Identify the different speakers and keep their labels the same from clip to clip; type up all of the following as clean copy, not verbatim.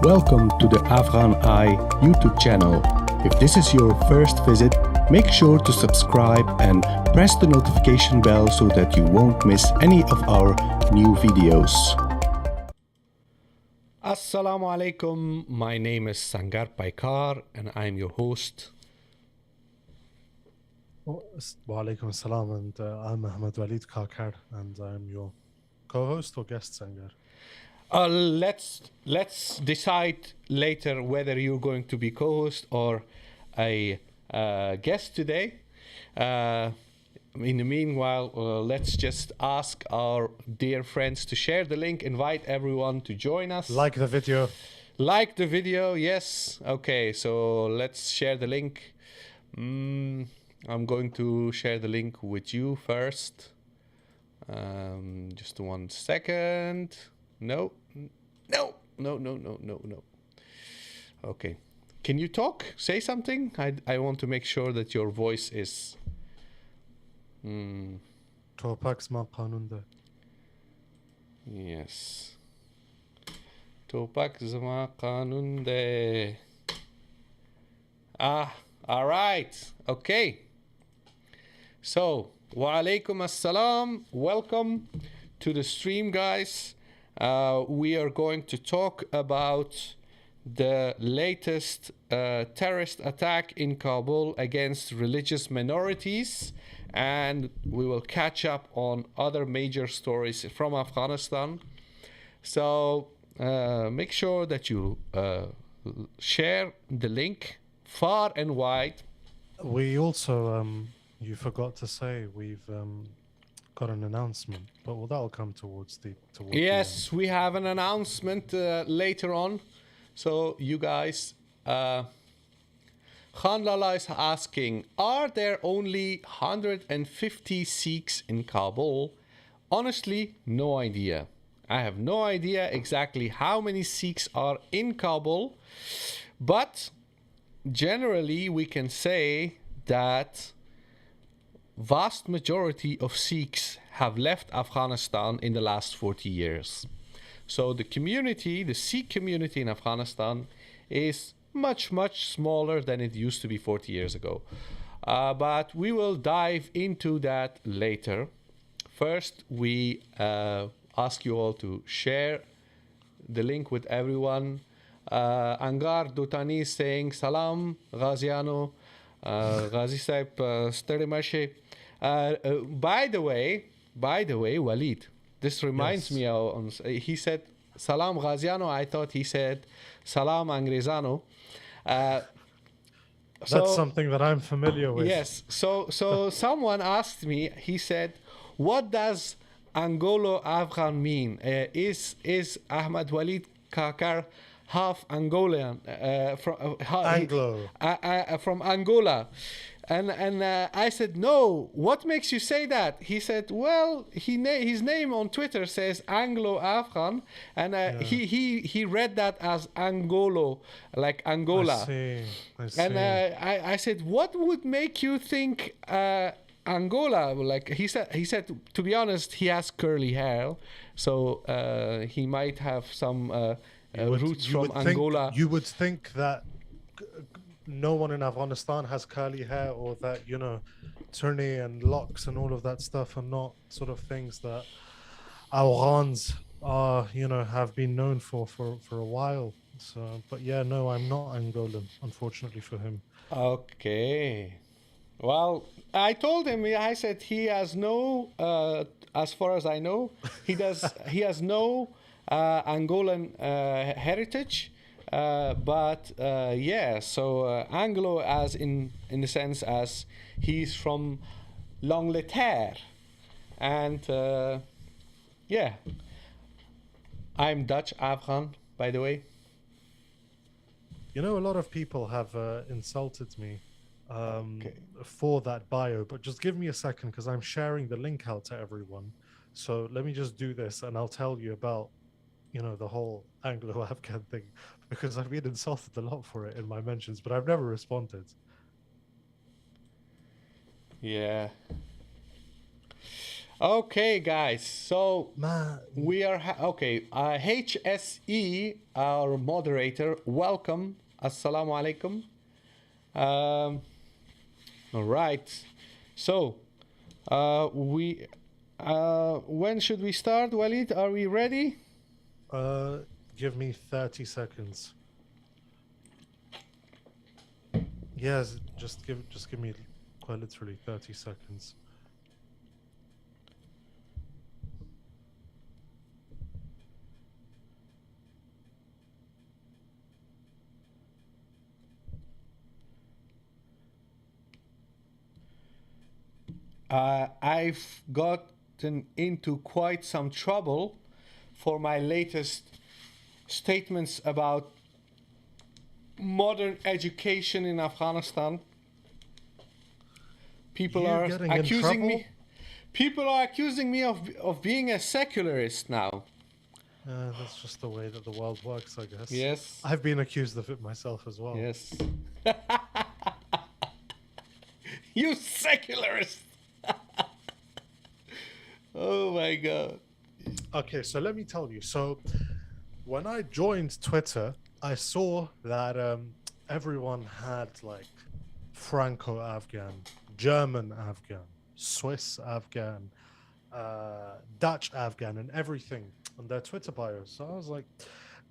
Speaker 1: Welcome to the AFGHANEYE YouTube channel. If this is your first visit, make sure to subscribe and press the notification bell so that you won't miss any of our new videos. Assalamu alaikum. My name is Sangar Paikar and I'm your host.
Speaker 2: Wa alaikum assalam, and I'm ahmed-waleed and I'm your co-host or guest singer.
Speaker 1: Let's decide later whether you're going to be co-host or a guest today. In the meanwhile, let's just ask our dear friends to share the link, invite everyone to join us.
Speaker 2: Like the video.
Speaker 1: Like the video, yes. Okay, so let's share the link. I'm going to share the link with you first. Just 1 second. No. Okay. Can you talk? Say something? I want to make sure that your voice is...
Speaker 2: Topak's ma qanun de.
Speaker 1: Yes. Topak zama qanun de. All right. Okay. So, wa alaikum assalam. Welcome to the stream, guys. We are going to talk about the latest terrorist attack in Kabul against religious minorities, and we will catch up on other major stories from Afghanistan. So make sure that you share the link far and wide.
Speaker 2: We also, you forgot to say, we've got an announcement, but that'll come towards the
Speaker 1: yes,
Speaker 2: end.
Speaker 1: We have an announcement later on. So you guys, Khan Lala is asking, are there only 150 Sikhs in Kabul? Honestly, no idea. I have no idea exactly how many Sikhs are in Kabul, but generally we can say that vast majority of Sikhs have left Afghanistan in the last 40 years. So the community, the Sikh community in Afghanistan is much smaller than it used to be 40 years ago. But we will dive into that later. First, we ask you all to share the link with everyone. Angar Dutani is saying, Salam, Ghaziano, Ghazi Saib, Sterimashe. By the way, Waleed, this reminds me of, he said Salam Ghaziano. I thought he said Salam Angrezano.
Speaker 2: That's something that I'm familiar with.
Speaker 1: Yes. So someone asked me, he said, what does Anglo-Afghan mean? Is Ahmed-waleed Kakar half Angolan? From Angola. And I said, no, what makes you say that? He said, well, his name on Twitter says Anglo-Afghan, and he read that as Angolo, like Angola.
Speaker 2: I see.
Speaker 1: And I said, what would make you think Angola? Like he said, to be honest, he has curly hair, so he might have some roots from Angola.
Speaker 2: You would think that no one in Afghanistan has curly hair, or that, you know, tourney and locks and all of that stuff are not sort of things that Afghans are, you know, have been known for a while. So, but yeah, no, I'm not Angolan, unfortunately for him.
Speaker 1: Okay. Well, I told him, I said he has no, as far as I know, he has no Angolan heritage. But yeah, so Anglo, as in the sense as he's from L'Angleterre, and yeah, I'm Dutch Afghan, by the way.
Speaker 2: You know, a lot of people have insulted me for that bio, but just give me a second, because I'm sharing the link out to everyone. So let me just do this, and I'll tell you about, you know, the whole Anglo-Afghan thing, because I've been insulted a lot for it in my mentions, but I've never responded.
Speaker 1: Yeah. Okay, guys. So
Speaker 2: Man,
Speaker 1: we are okay. HSE, our moderator, welcome. Assalamu alaikum. All right. So we when should we start, Walid? Are we ready?
Speaker 2: give me 30 seconds. Yes, just give me quite literally 30 seconds.
Speaker 1: I've gotten into quite some trouble for my latest statements about modern education in Afghanistan. People
Speaker 2: You
Speaker 1: are
Speaker 2: getting in
Speaker 1: accusing
Speaker 2: trouble?
Speaker 1: me. People are accusing me of being a secularist now.
Speaker 2: That's just the way that the world works, I guess.
Speaker 1: Yes.
Speaker 2: I've been accused of it myself as well.
Speaker 1: Yes. You secularist. Oh my god.
Speaker 2: Okay, so let me tell you. So when I joined Twitter, I saw that everyone had like Franco-Afghan, German-Afghan, Swiss-Afghan, Dutch-Afghan, and everything on their Twitter bios. So I was like,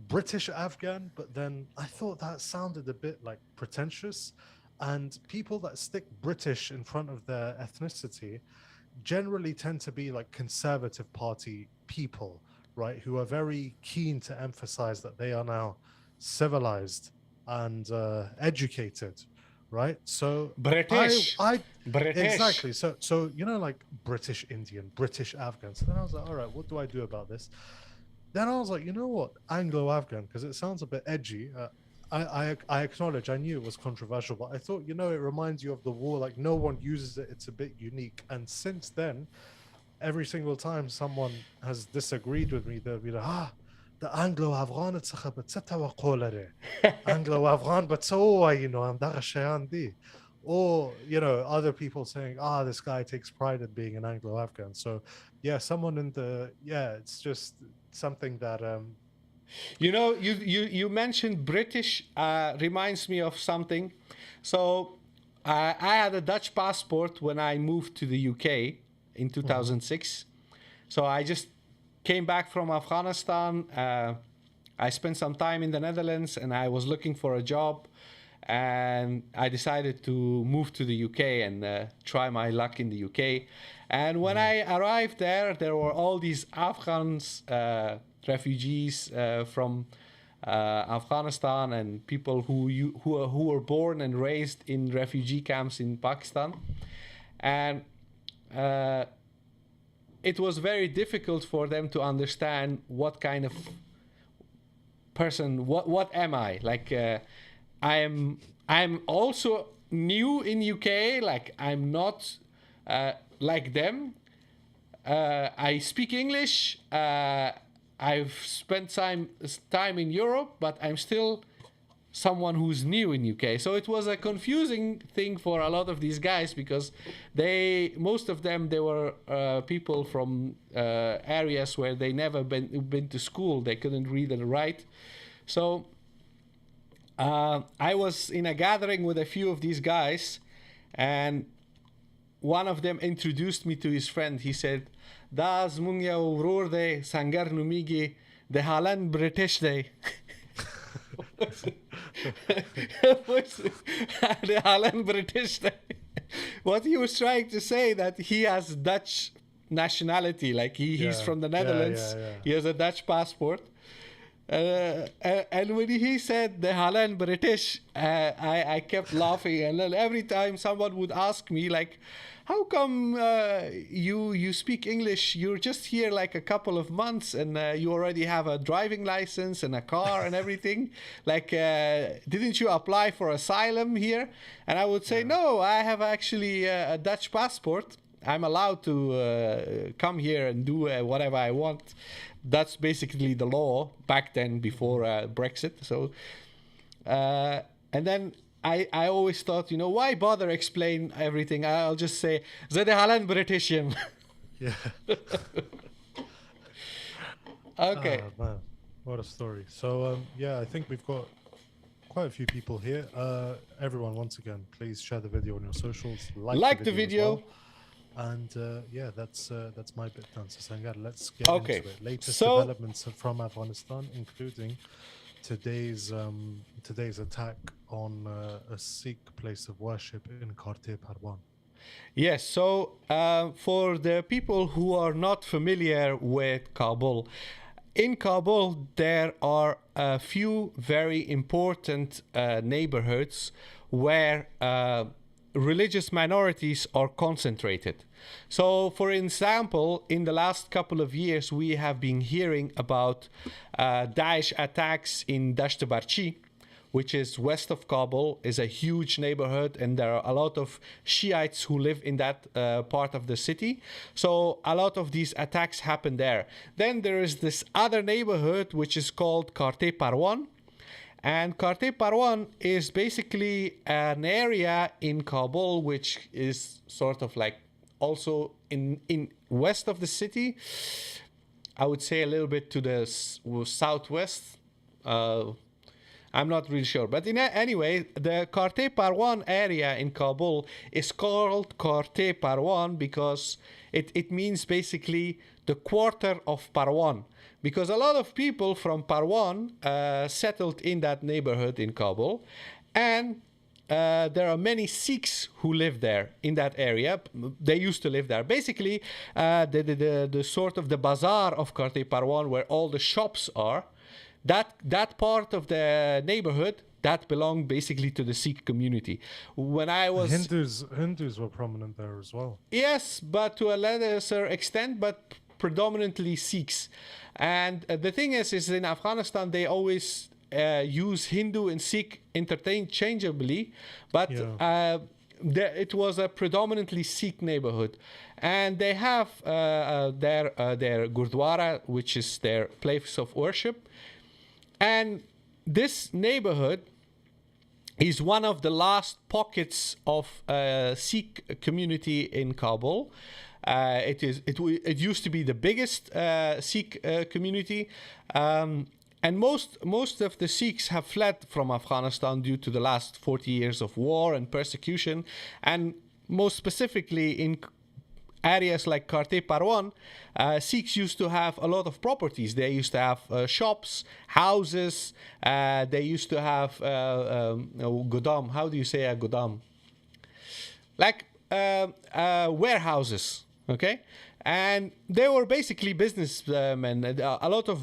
Speaker 2: British-Afghan, but then I thought that sounded a bit like pretentious. And people that stick British in front of their ethnicity generally tend to be like conservative party people, right? Who are very keen to emphasize that they are now civilized and educated, right? So
Speaker 1: British.
Speaker 2: I
Speaker 1: British.
Speaker 2: exactly. So you know, like British Indian, British Afghan. So then I was like, all right, what do I do about this? Then I was like, you know what, Anglo-Afghan, because it sounds a bit edgy. I acknowledge I knew it was controversial, but I thought, you know, it reminds you of the war. Like no one uses it. It's a bit unique. And since then, every single time someone has disagreed with me, they'll be like, the Anglo-Afghan Anglo-Afghan, but so you know, I'm Daghashayandi. Or, you know, other people saying, this guy takes pride in being an Anglo-Afghan. So yeah, someone in the it's just something that
Speaker 1: You know, you mentioned British. Reminds me of something. So I had a Dutch passport when I moved to the UK in 2006. So I just came back from Afghanistan. I spent some time in the Netherlands, and I was looking for a job. And I decided to move to the UK and try my luck in the UK. And when I arrived there were all these Afghans, refugees from Afghanistan, and people who were born and raised in refugee camps in Pakistan. And it was very difficult for them to understand what kind of person, what am I? Like, I'm also new in UK. Like, I'm not like them. I speak English. I've spent time in Europe, but I'm still someone who's new in UK. So it was a confusing thing for a lot of these guys, because most of them, they were people from areas where they never been to school. They couldn't read and write. So I was in a gathering with a few of these guys, and one of them introduced me to his friend. He said, "Da zmung jou broer de sangar numigi de Holland British de." The Holland British de. What he was trying to say, that he has Dutch nationality, like he's from the Netherlands. He has a Dutch passport. And when he said the Holland British, I kept laughing. And then every time someone would ask me, like, how come you speak English? You're just here like a couple of months, and you already have a driving license and a car and everything. Like, didn't you apply for asylum here? And I would say, no, I have actually a Dutch passport. I'm allowed to come here and do whatever I want. That's basically the law back then, before Brexit. So, and then I always thought, why bother explain everything? I'll just say, "Ze de Holland Britishian."
Speaker 2: Yeah.
Speaker 1: Okay.
Speaker 2: Man, what a story. So yeah, I think we've got quite a few people here. Everyone, once again, please share the video on your socials, like the
Speaker 1: Like the
Speaker 2: video as well.
Speaker 1: video.
Speaker 2: And yeah, that's my bit done. So Sangar, let's get
Speaker 1: Okay.
Speaker 2: into it. Latest
Speaker 1: So,
Speaker 2: developments from Afghanistan, including today's attack on a Sikh place of worship in Karte, Parwan.
Speaker 1: yes, so for the people who are not familiar with Kabul, in Kabul there are a few very important neighborhoods where religious minorities are concentrated. So, for example, in the last couple of years, we have been hearing about Daesh attacks in Dasht Barchi, which is west of Kabul, is a huge neighborhood, and there are a lot of Shiites who live in that part of the city. So a lot of these attacks happen there. Then there is this other neighborhood, which is called Karte Parwan. And Karte Parwan is basically an area in Kabul, which is sort of like also in west of the city. I would say a little bit to the southwest. I'm not really sure. But anyway, the Karte Parwan area in Kabul is called Karte Parwan because it means basically the quarter of Parwan. Because a lot of people from Parwan settled in that neighborhood in Kabul. And there are many Sikhs who live there in that area. They used to live there. Basically, the sort of the bazaar of Karte Parwan, where all the shops are, that part of the neighborhood that belonged basically to the Sikh community. When I was
Speaker 2: Hindus were prominent there as well.
Speaker 1: yes, but to a lesser extent, but predominantly Sikhs. And the thing is in Afghanistan they always use Hindu and Sikh interchangeably, but it was a predominantly Sikh neighborhood, and they have their Gurdwara, which is their place of worship. And this neighborhood is one of the last pockets of Sikh community in Kabul. It used to be the biggest Sikh community, and most of the Sikhs have fled from Afghanistan due to the last 40 years of war and persecution, and most specifically in areas like Karte Parwan, Sikhs used to have a lot of properties. They used to have shops, houses. They used to have godam. How do you say a godam? Like warehouses, okay? And they were basically businessmen. A lot of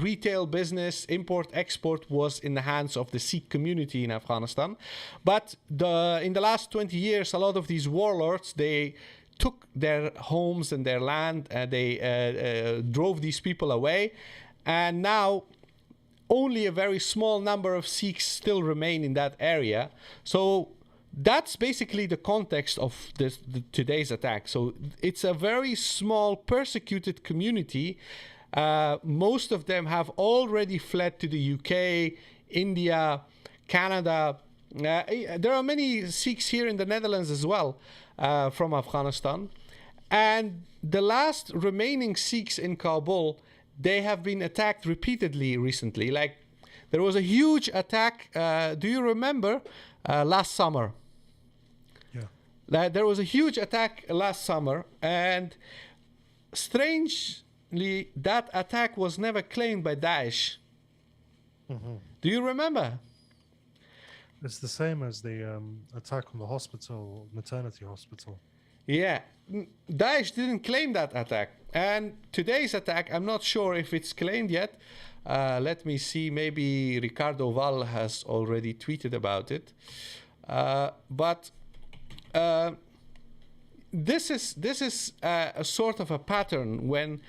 Speaker 1: retail business, import-export was in the hands of the Sikh community in Afghanistan. But in the last 20 years, a lot of these warlords, they took their homes and their land, and they drove these people away. And now only a very small number of Sikhs still remain in that area. So that's basically the context of today's attack. So it's a very small persecuted community. Most of them have already fled to the UK, India, Canada. There are many Sikhs here in the Netherlands as well, from Afghanistan. And the last remaining Sikhs in Kabul, they have been attacked repeatedly recently. Like, there was a huge attack. Do you remember last summer? There was a huge attack last summer, and strangely, that attack was never claimed by Daesh. Do you remember?
Speaker 2: It's the same as the attack on the hospital, maternity hospital.
Speaker 1: Yeah, Daesh didn't claim that attack. And today's attack, I'm not sure if it's claimed yet. Let me see, maybe Ricardo Val has already tweeted about it. But this is a sort of a pattern when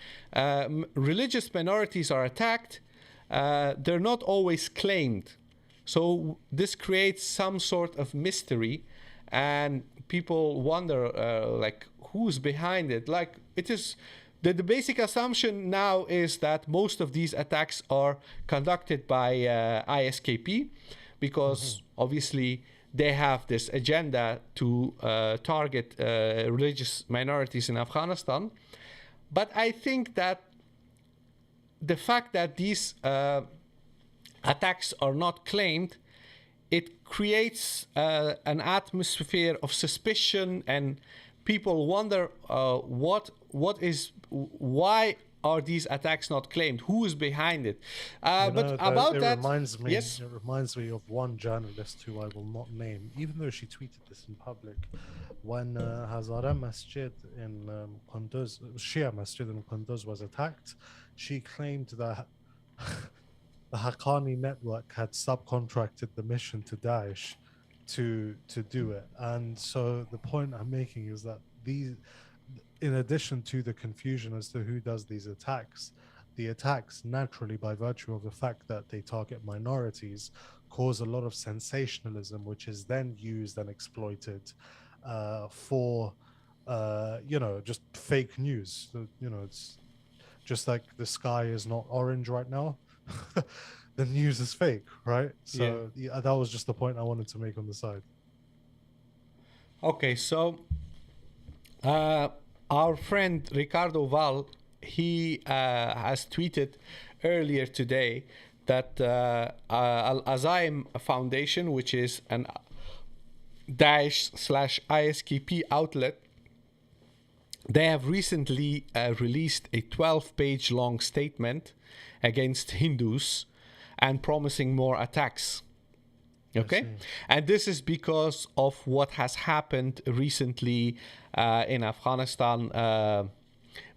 Speaker 1: religious minorities are attacked. They're not always claimed. So this creates some sort of mystery, and people wonder, like, who's behind it? Like, it is the basic assumption now is that most of these attacks are conducted by ISKP, because obviously they have this agenda to target religious minorities in Afghanistan. But I think that the fact that these attacks are not claimed, it creates an atmosphere of suspicion, and people wonder why are these attacks not claimed? Who is behind it? But about that, yes,
Speaker 2: it reminds me of one journalist who I will not name, even though she tweeted this in public. When Hazara Masjid in Kunduz, Shia Masjid in Kunduz was attacked, she claimed that the Haqqani network had subcontracted the mission to Daesh to do it. And so the point I'm making is that in addition to the confusion as to who does these attacks, the attacks naturally, by virtue of the fact that they target minorities, cause a lot of sensationalism, which is then used and exploited for just fake news. It's just like the sky is not orange right now. The news is fake, right? So yeah, that was just the point I wanted to make on the side.
Speaker 1: Okay, so our friend Ricardo Val, he has tweeted earlier today that Al-Azaim Foundation, which is an Daesh/ISKP outlet, they have recently released a 12-page long statement against Hindus and promising more attacks. Okay, and this is because of what has happened recently in Afghanistan.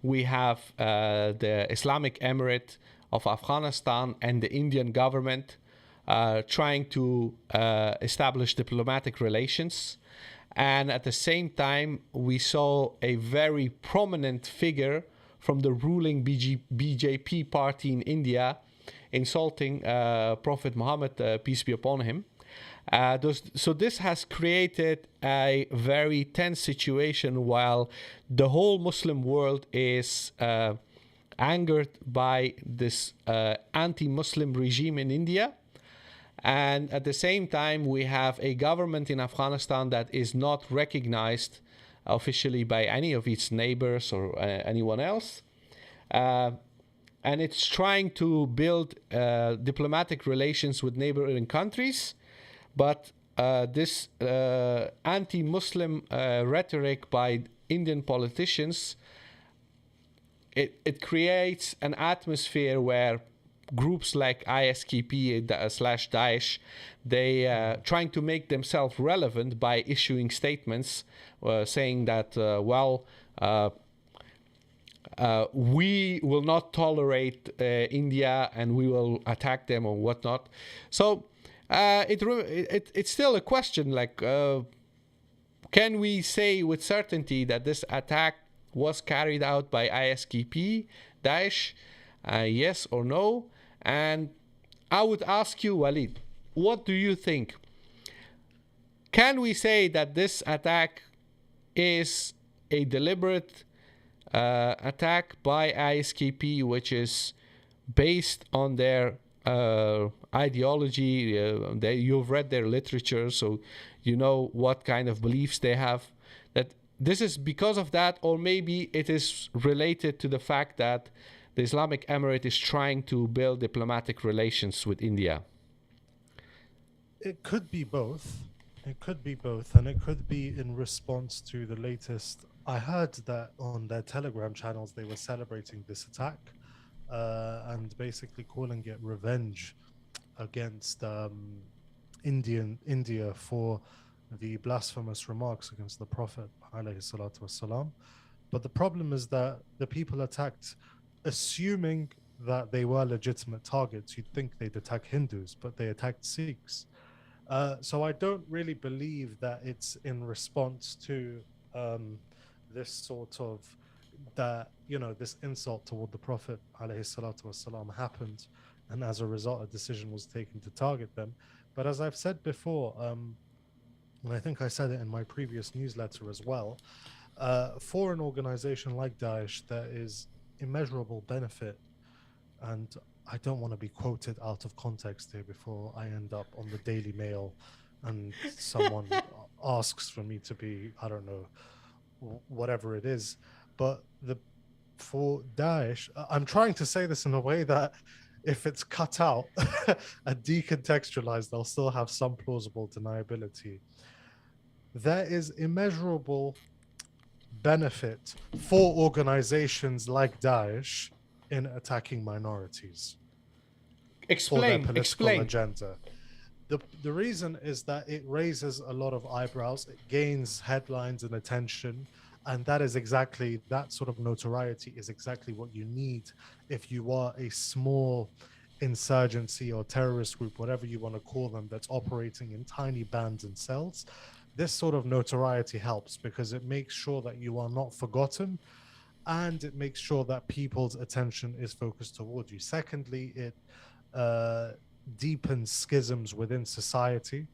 Speaker 1: We have the Islamic Emirate of Afghanistan and the Indian government trying to establish diplomatic relations. And at the same time, we saw a very prominent figure from the ruling BJP party in India insulting Prophet Muhammad, peace be upon him. So this has created a very tense situation while the whole Muslim world is angered by this anti-Muslim regime in India. And at the same time, we have a government in Afghanistan that is not recognized officially by any of its neighbors or anyone else. And it's trying to build diplomatic relations with neighboring countries. But this anti-Muslim rhetoric by Indian politicians, it creates an atmosphere where groups like ISKP/Daesh, they trying to make themselves relevant by issuing statements saying that, we will not tolerate India and we will attack them or whatnot. So it's still a question, like, can we say with certainty that this attack was carried out by ISKP, Daesh? Yes or no? And I would ask you, Waleed, what do you think? Can we say that this attack is a deliberate attack by ISKP, which is based on their ideology? You've read their literature, so you know what kind of beliefs they have. That this is because of that, or maybe it is related to the fact that the Islamic Emirate is trying to build diplomatic relations with India?
Speaker 2: It could be both. It could be both, and it could be in response to the latest. I heard that on their Telegram channels they were celebrating this attack and basically calling it revenge against India for the blasphemous remarks against the Prophet alayhi salatu wassalam. But the problem is that the people attacked, assuming that they were legitimate targets. You'd think they'd attack Hindus, but they attacked Sikhs. So I don't really believe that it's in response to this sort of this insult toward the Prophet ﷺ happened, and as a result, a decision was taken to target them. But as I've said before, and I think I said it in my previous newsletter as well, for an organization like Daesh, there is immeasurable benefit, and I don't want to be quoted out of context here before I end up on the Daily Mail and someone asks for me to be, I don't know, whatever it is. But for Daesh, I'm trying to say this in a way that if it's cut out and decontextualized, they'll still have some plausible deniability. There is immeasurable benefit for organizations like Daesh in attacking minorities for their political agenda. The reason is that it raises a lot of eyebrows, it gains headlines and attention, and that is exactly, that sort of notoriety is exactly what you need if you are a small insurgency or terrorist group, whatever you want to call them, that's operating in tiny bands and cells. This sort of notoriety helps because it makes sure that you are not forgotten, and it makes sure that people's attention is focused toward you. Secondly, it deepens schisms within society.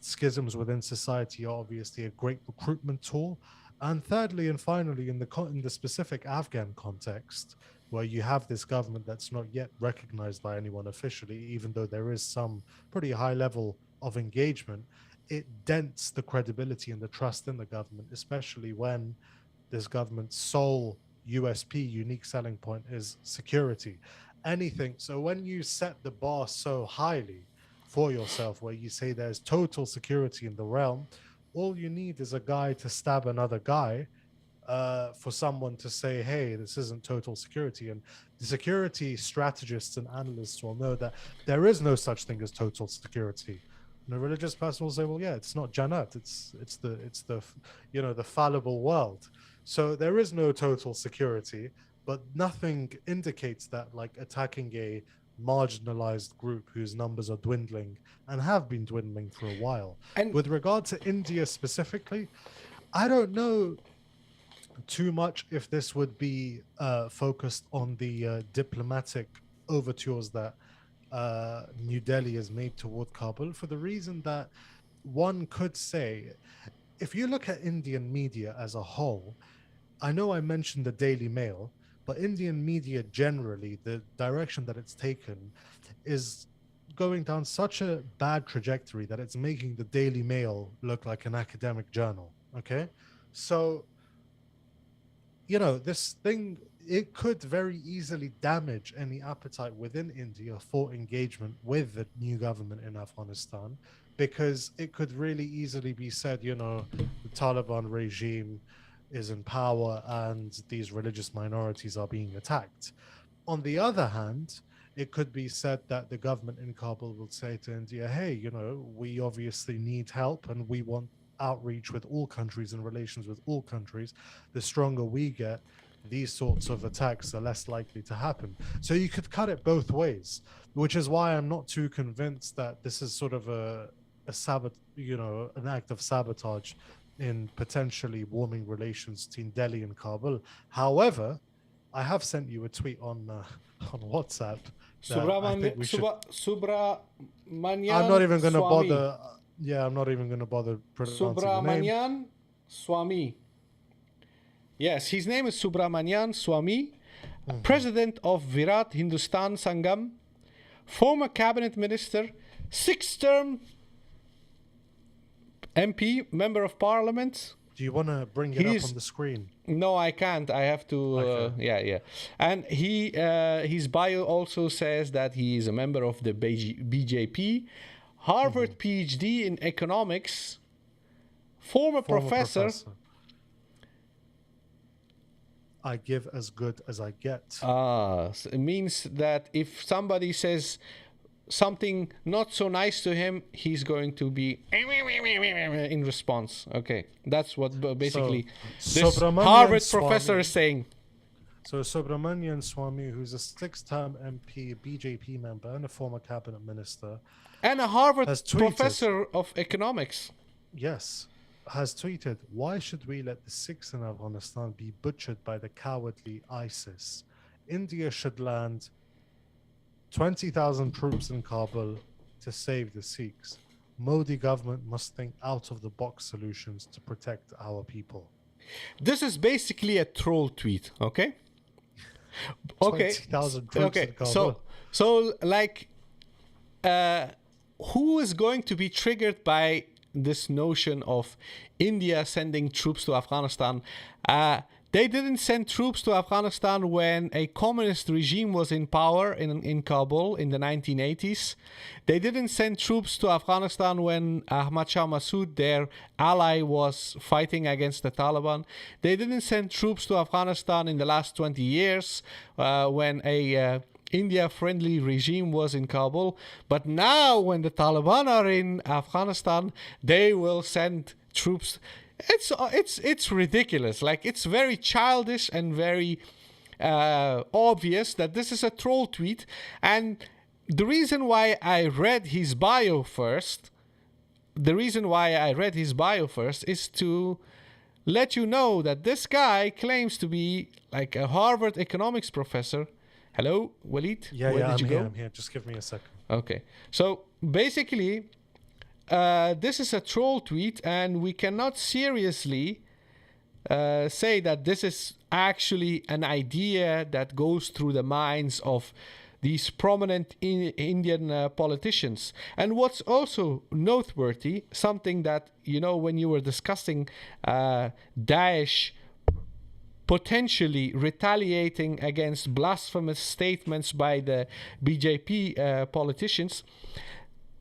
Speaker 2: Schisms within society are obviously a great recruitment tool. And thirdly and finally, in the specific Afghan context, where you have this government that's not yet recognized by anyone officially, even though there is some pretty high level of engagement, it dents the credibility and the trust in the government, especially when this government's sole USP, unique selling point, is security. Anything. So when you set the bar so highly for yourself, where you say there's total security in the realm, all you need is a guy to stab another guy for someone to say, hey, this isn't total security. And the security strategists and analysts will know that there is no such thing as total security. And a religious person will say, well, yeah, it's not Jannat, it's the the fallible world. So there is no total security, but nothing indicates that, like attacking a marginalized group whose numbers are dwindling and have been dwindling for a while. And with regard to India specifically, I don't know too much if this would be focused on the diplomatic overtures that New Delhi has made toward Kabul, for the reason that one could say, if you look at Indian media as a whole, I know I mentioned the Daily Mail, but Indian media generally, the direction that it's taken is going down such a bad trajectory that it's making the Daily Mail look like an academic journal. Okay. So, this thing, it could very easily damage any appetite within India for engagement with the new government in Afghanistan, because it could really easily be said, the Taliban regime is in power and these religious minorities are being attacked. On the other hand, it could be said that the government in Kabul will say to India, hey, we obviously need help and we want outreach with all countries and relations with all countries. The stronger we get, these sorts of attacks are less likely to happen. So you could cut it both ways, which is why I'm not too convinced that this is sort of an act of sabotage in potentially warming relations between Delhi and Kabul. However, I have sent you a tweet on WhatsApp.
Speaker 1: Subramanian.
Speaker 2: I'm not even going to bother. Yeah, I'm not even going to bother pronouncing the name.
Speaker 1: Subramanian Swamy. Yes, his name is Subramanian Swamy, president of Virat Hindustan Sangam, former cabinet minister, 6th-term MP, member of parliament.
Speaker 2: Do you want to bring it up on the screen?
Speaker 1: No, I can't. I have to.
Speaker 2: Okay.
Speaker 1: Yeah. And his bio also says that he is a member of the BJP, Harvard PhD in economics, former professor.
Speaker 2: I give as good as I get.
Speaker 1: So it means that if somebody says something not so nice to him, he's going to be in response. Okay, that's what basically this Harvard professor is saying.
Speaker 2: So Subramanian Swamy, who's a 6th-term MP, BJP member, and a former cabinet minister,
Speaker 1: and a Harvard professor of economics,
Speaker 2: yes, has tweeted, "Why should we let the Sikhs in Afghanistan be butchered by the cowardly ISIS? India should land 20,000 troops in Kabul to save the Sikhs. Modi government must think out of the box solutions to protect our people."
Speaker 1: This is basically a troll tweet, okay? Okay.
Speaker 2: 20,000 troops in Kabul.
Speaker 1: So like who is going to be triggered by this notion of India sending troops to Afghanistan? They didn't send troops to Afghanistan when a communist regime was in power in Kabul in the 1980s. They didn't send troops to Afghanistan when Ahmad Shah Massoud, their ally, was fighting against the Taliban. They didn't send troops to Afghanistan in the last 20 years when a India-friendly regime was in Kabul. But now when the Taliban are in Afghanistan, they will send troops. It's ridiculous. Like, it's very childish and very obvious that this is a troll tweet. And the reason why I read his bio first, is to let you know that this guy claims to be like a Harvard economics professor. Hello, Waleed?
Speaker 2: Yeah,
Speaker 1: Where did you go?
Speaker 2: I'm here. Just give me a second.
Speaker 1: Okay. So basically, this is a troll tweet, and we cannot seriously say that this is actually an idea that goes through the minds of these prominent Indian politicians. And what's also noteworthy, something that, you know, when you were discussing Daesh potentially retaliating against blasphemous statements by the BJP politicians,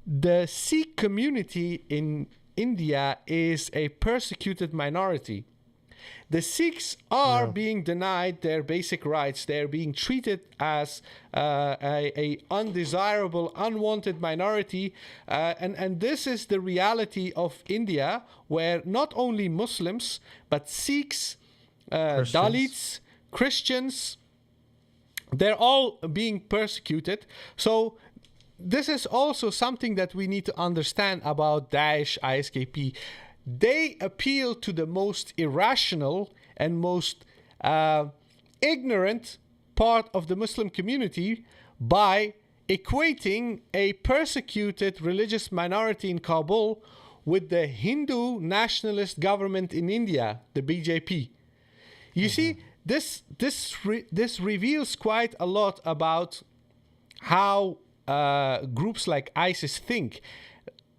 Speaker 1: the Sikh community in India is a persecuted minority. The Sikhs are being denied their basic rights. They're being treated as a undesirable, unwanted minority. And this is the reality of India, where not only Muslims, but Sikhs, Dalits, Christians, they're all being persecuted. So this is also something that we need to understand about Daesh, ISKP. They appeal to the most irrational and most ignorant part of the Muslim community by equating a persecuted religious minority in Kabul with the Hindu nationalist government in India, the BJP. You see, this reveals quite a lot about how groups like ISIS think.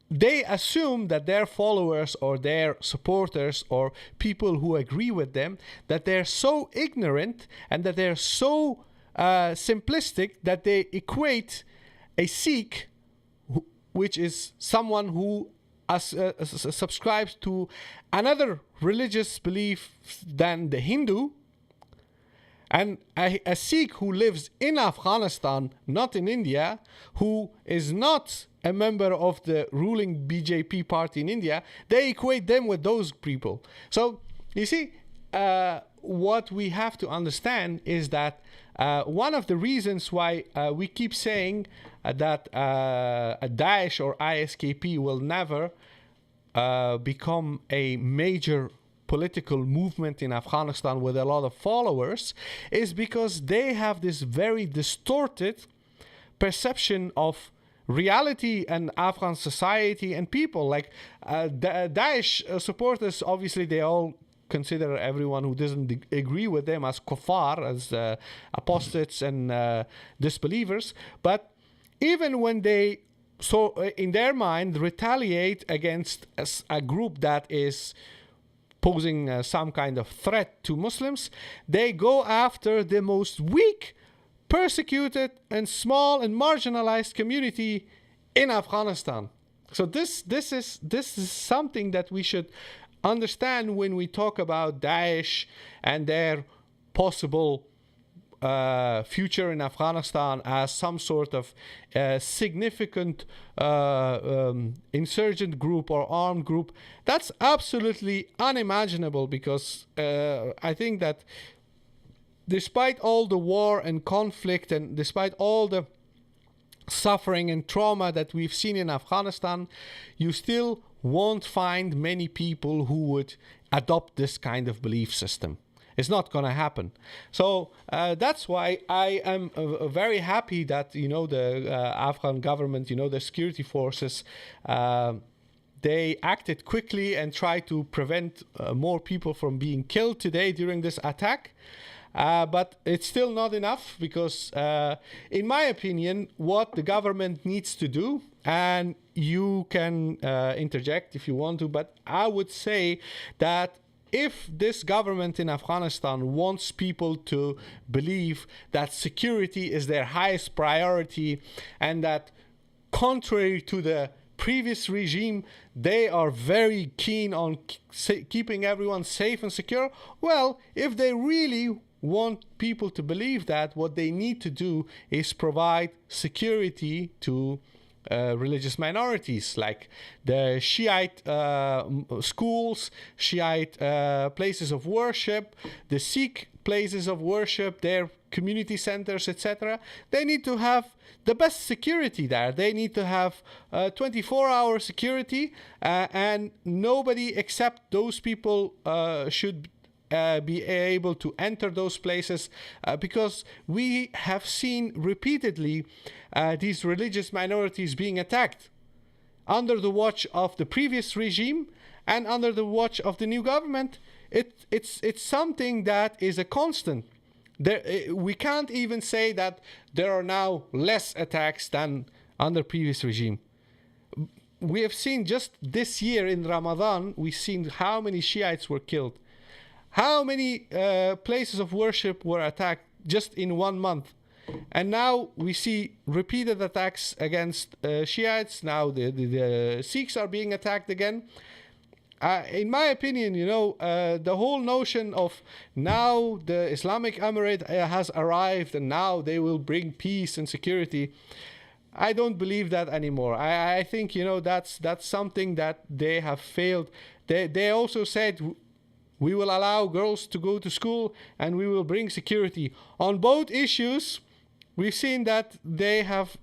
Speaker 1: They assume that their followers or their supporters or people who agree with them, that they're so ignorant and that they're so simplistic that they equate a Sikh, which is someone who subscribes to another religious belief than the Hindu, and a Sikh who lives in Afghanistan, not in India, who is not a member of the ruling BJP party in India, they equate them with those people. So, you see, what we have to understand is that one of the reasons why we keep saying that Daesh or ISKP will never become a major political movement in Afghanistan with a lot of followers is because they have this very distorted perception of reality and Afghan society and people. Like Daesh supporters, obviously they all consider everyone who doesn't agree with them as kuffar, as apostates and disbelievers. But even when they, so in their mind, retaliate against a group that is posing some kind of threat to Muslims, they go after the most weak, persecuted and small and marginalized community in Afghanistan. So this is something that we should understand when we talk about Daesh and their possible future in Afghanistan as some sort of significant insurgent group or armed group. That's absolutely unimaginable, because I think that despite all the war and conflict and despite all the suffering and trauma that we've seen in Afghanistan, you still won't find many people who would adopt this kind of belief system. It's not going to happen. So that's why I am very happy that, you know, the Afghan government, you know, the security forces, they acted quickly and tried to prevent more people from being killed today during this attack. But it's still not enough, because in my opinion, what the government needs to do, and you can interject if you want to, but I would say that if this government in Afghanistan wants people to believe that security is their highest priority, and that contrary to the previous regime, they are keen keen on keeping everyone safe and secure, well, if they really want people to believe that, what they need to do is provide security to religious minorities, like the Shiite schools, Shiite places of worship, the Sikh places of worship, their community centers, etc. They need to have the best security there. They need to have 24-hour security, and nobody except those people should be able to enter those places, because we have seen repeatedly these religious minorities being attacked under the watch of the previous regime and under the watch of the new government. It's something that is a constant. We can't even say that there are now less attacks than under previous regime. We have seen just this year in Ramadan, we've seen how many Shiites were killed. How many places of worship were attacked just in 1 month? And now we see repeated attacks against Shiites. Now the Sikhs are being attacked again. In my opinion, the whole notion of now the Islamic Emirate has arrived and now they will bring peace and security, I don't believe that anymore. I think, that's something that they have failed. They also said, we will allow girls to go to school and we will bring security. On both issues, we've seen that they have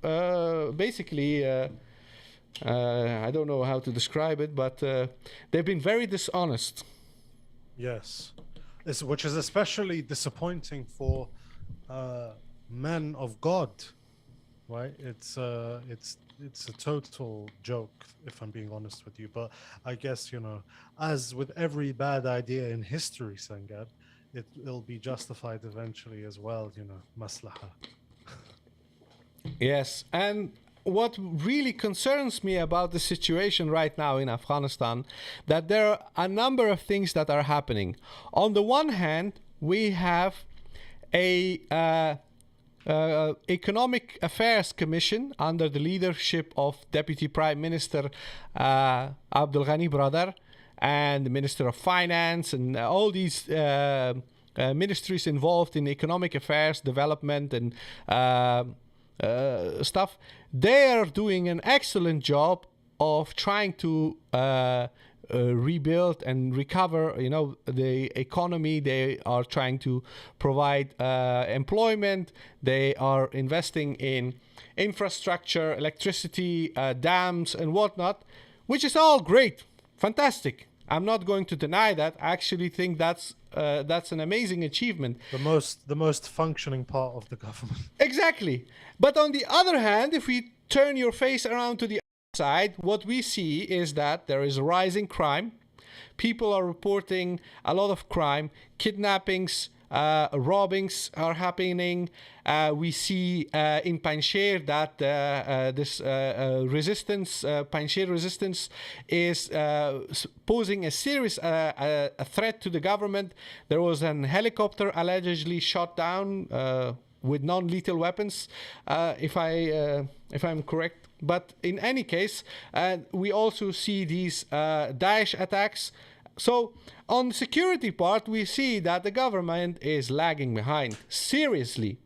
Speaker 1: basically, I don't know how to describe it, but they've been very dishonest.
Speaker 2: Yes, which is especially disappointing for men of God, right? It's a total joke, if I'm being honest with you. But I guess, as with every bad idea in history, Sangad, it'll be justified eventually as well, maslaha.
Speaker 1: Yes, and what really concerns me about the situation right now in Afghanistan, that there are a number of things that are happening. On the one hand, we have a Economic Affairs Commission under the leadership of Deputy Prime Minister Abdul-Ghani brother and the Minister of Finance and all these ministries involved in economic affairs, development and stuff. They are doing an excellent job of trying to rebuild and recover, the economy. They are trying to provide employment. They are investing in infrastructure, electricity, dams and whatnot, which is all great, fantastic. I'm not going to deny that. I actually think that's an amazing achievement.
Speaker 2: The most functioning part of the government.
Speaker 1: Exactly. But on the other hand, if we turn your face around to the side, what we see is that there is rising crime. People are reporting a lot of crime, kidnappings, robbings are happening. We see in Panjshir that this resistance, Panjshir resistance, is posing a serious a threat to the government. There was an helicopter allegedly shot down with non-lethal weapons, if I'm correct. But in any case, we also see these Daesh attacks. So on the security part, we see that the government is lagging behind, seriously.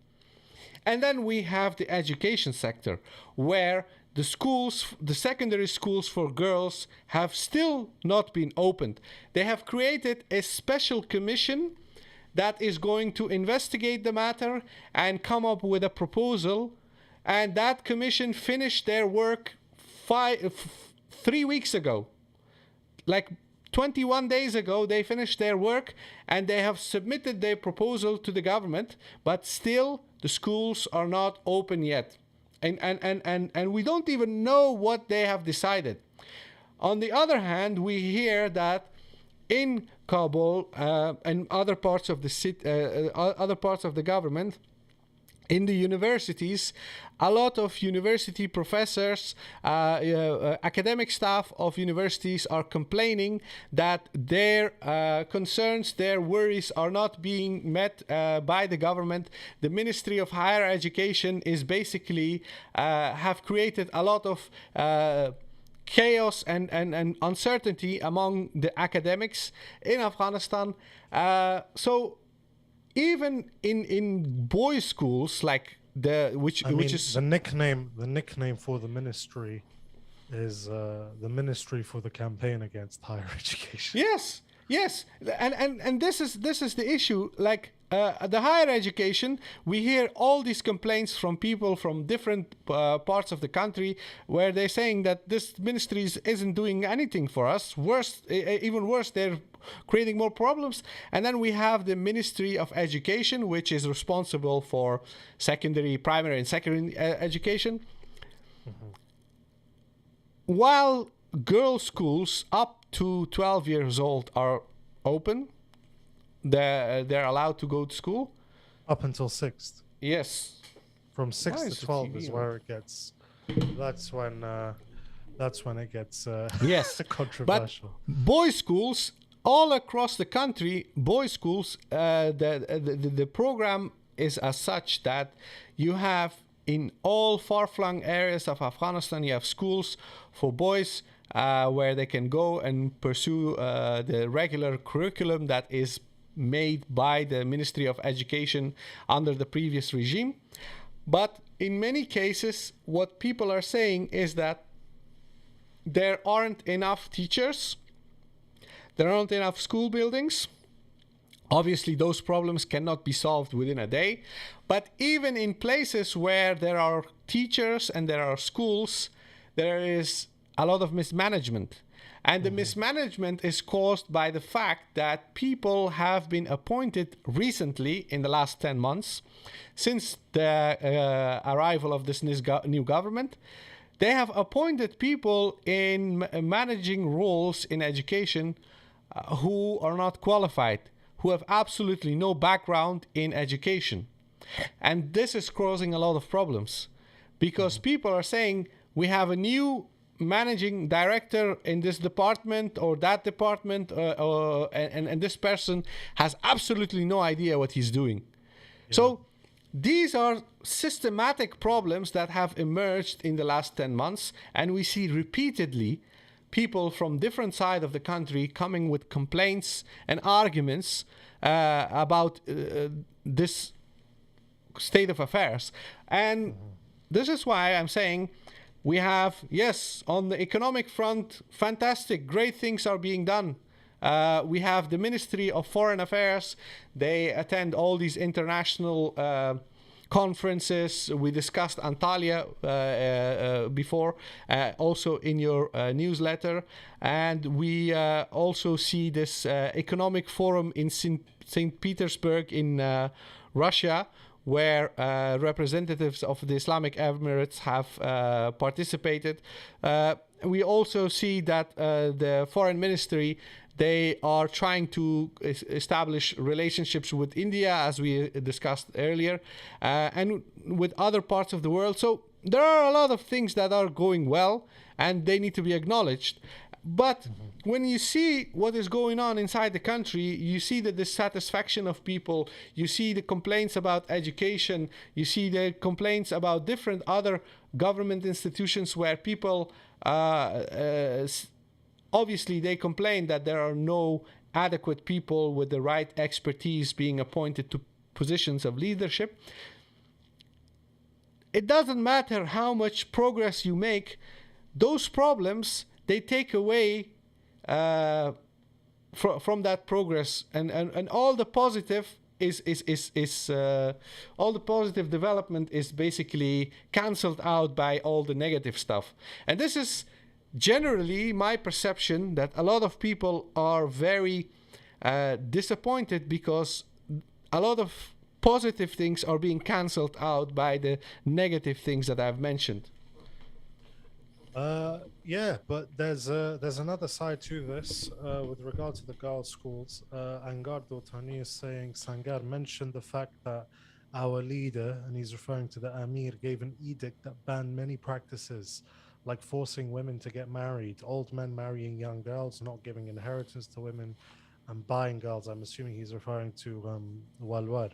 Speaker 1: And then we have the education sector, where the schools, the secondary schools for girls, have still not been opened. They have created a special commission that is going to investigate the matter and come up with a proposal. And that commission finished their work 3 weeks ago. Like 21 days ago, they finished their work and they have submitted their proposal to the government, but still the schools are not open yet. And we don't even know what they have decided. On the other hand, we hear that in Kabul and other parts of the city, other parts of the government, in the universities, a lot of university professors, academic staff of universities are complaining that their concerns, their worries are not being met by the government. The Ministry of Higher Education is basically have created a lot of chaos and uncertainty among the academics in Afghanistan. So even in boys' schools, like which is
Speaker 2: the nickname for the ministry is the Ministry for the Campaign Against Higher Education.
Speaker 1: Yes, and this is the issue. Like the higher education, we hear all these complaints from people from different parts of the country, where they're saying that this ministry isn't doing anything for us. Worse, even worse, they're creating more problems. And then we have the Ministry of Education, which is responsible for secondary, primary, and secondary education. While girls' schools up to 12 years old are open, they're allowed to go to school.
Speaker 2: Up until 6th.
Speaker 1: Yes.
Speaker 2: From 6 to 12 is where it gets... That's when it gets
Speaker 1: yes.
Speaker 2: controversial.
Speaker 1: But boys' schools, all across the country, boys' schools, the program is as such that you have in all far-flung areas of Afghanistan, you have schools for boys where they can go and pursue the regular curriculum that is made by the Ministry of Education under the previous regime. But in many cases, what people are saying is that there aren't enough teachers, there aren't enough school buildings. Obviously, those problems cannot be solved within a day. But even in places where there are teachers and there are schools, there is a lot of mismanagement. And the mismanagement is caused by the fact that people have been appointed recently in the last 10 months, since the arrival of this new government. They have appointed people in managing roles in education who are not qualified, who have absolutely no background in education. And this is causing a lot of problems because people are saying, we have a new managing director in this department or that department, and this person has absolutely no idea what he's doing. Yeah. So these are systematic problems that have emerged in the last 10 months, and we see repeatedly people from different sides of the country coming with complaints and arguments about this state of affairs. And this is why I'm saying we have, yes, on the economic front, fantastic, great things are being done. We have the Ministry of Foreign Affairs. They attend all these international conferences. We discussed Antalya before, also in your newsletter. And we also see this economic forum in St. Petersburg in Russia, where representatives of the Islamic Emirates have participated. We also see that the foreign ministry, they are trying to establish relationships with India, as we discussed earlier, and with other parts of the world. So there are a lot of things that are going well, and they need to be acknowledged. But when you see what is going on inside the country, you see the dissatisfaction of people, you see the complaints about education, you see the complaints about different other government institutions where people, obviously they complain that there are no adequate people with the right expertise being appointed to positions of leadership. It doesn't matter how much progress you make, those problems, they take away from that progress, and all the positive all the positive development is basically cancelled out by all the negative stuff. And this is generally my perception, that a lot of people are very disappointed because a lot of positive things are being cancelled out by the negative things that I've mentioned.
Speaker 2: Yeah, but there's another side to this with regard to the girls' schools. And Gurdwara is saying, Sangar mentioned the fact that our leader, and he's referring to the Amir, gave an edict that banned many practices like forcing women to get married, old men marrying young girls, not giving inheritance to women, and buying girls. I'm assuming he's referring to Walwar.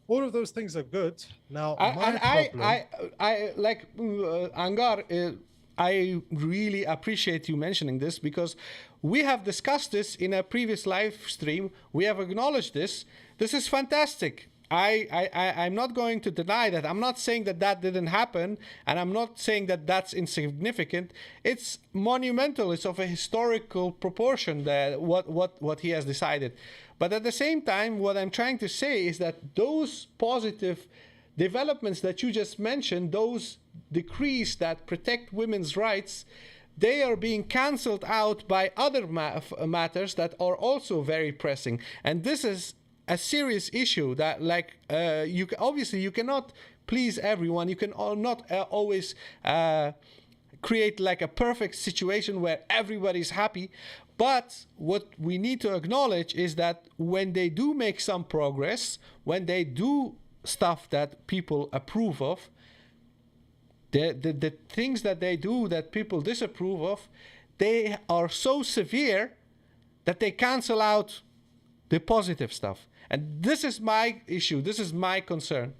Speaker 2: All of those things are good. Now,
Speaker 1: I, and
Speaker 2: my problem,
Speaker 1: I like Angar. I really appreciate you mentioning this because we have discussed this in a previous live stream. We have acknowledged this. This is fantastic. I'm not going to deny that. I'm not saying that that didn't happen, and I'm not saying that that's insignificant. It's monumental. It's of a historical proportion that what he has decided. But at the same time, what I'm trying to say is that those positive developments that you just mentioned, those decrees that protect women's rights, they are being cancelled out by other matters that are also very pressing. And this is a serious issue that, like, obviously you cannot please everyone. You can not always create like a perfect situation where everybody's happy. But what we need to acknowledge is that when they do make some progress, when they do stuff that people approve of, the things that they do that people disapprove of, they are so severe that they cancel out the positive stuff. And this is my issue. This is my concern.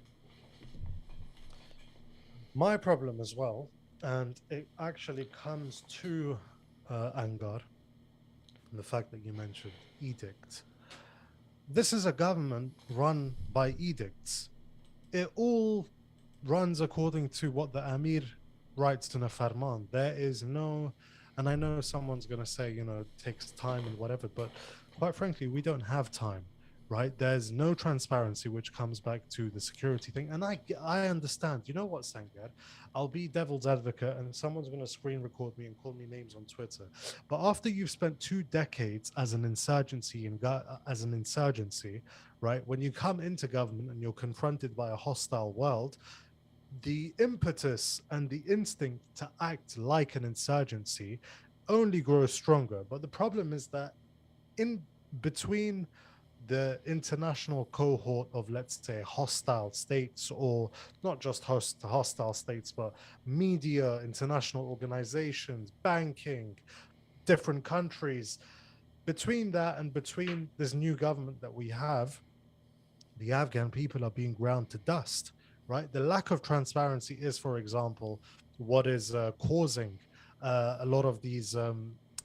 Speaker 2: my problem as well, and it actually comes to Angar, the fact that you mentioned edict. This is a government run by edicts. It all runs according to what the Amir writes in a farman. There is no, and I know someone's going to say, it takes time and whatever, but quite frankly, we don't have time, right? There's no transparency, which comes back to the security thing. And I understand. You know what, Sangar? I'll be devil's advocate, and someone's going to screen record me and call me names on Twitter. But after you've spent 2 decades as an insurgency, right? When you come into government and you're confronted by a hostile world, the impetus and the instinct to act like an insurgency only grows stronger. But the problem is that in between the international cohort of, let's say, hostile states, or not just hostile states, but media, international organizations, banking, different countries, between that and between this new government that we have, the Afghan people are being ground to dust, right? The lack of transparency is, for example, what is causing a lot of these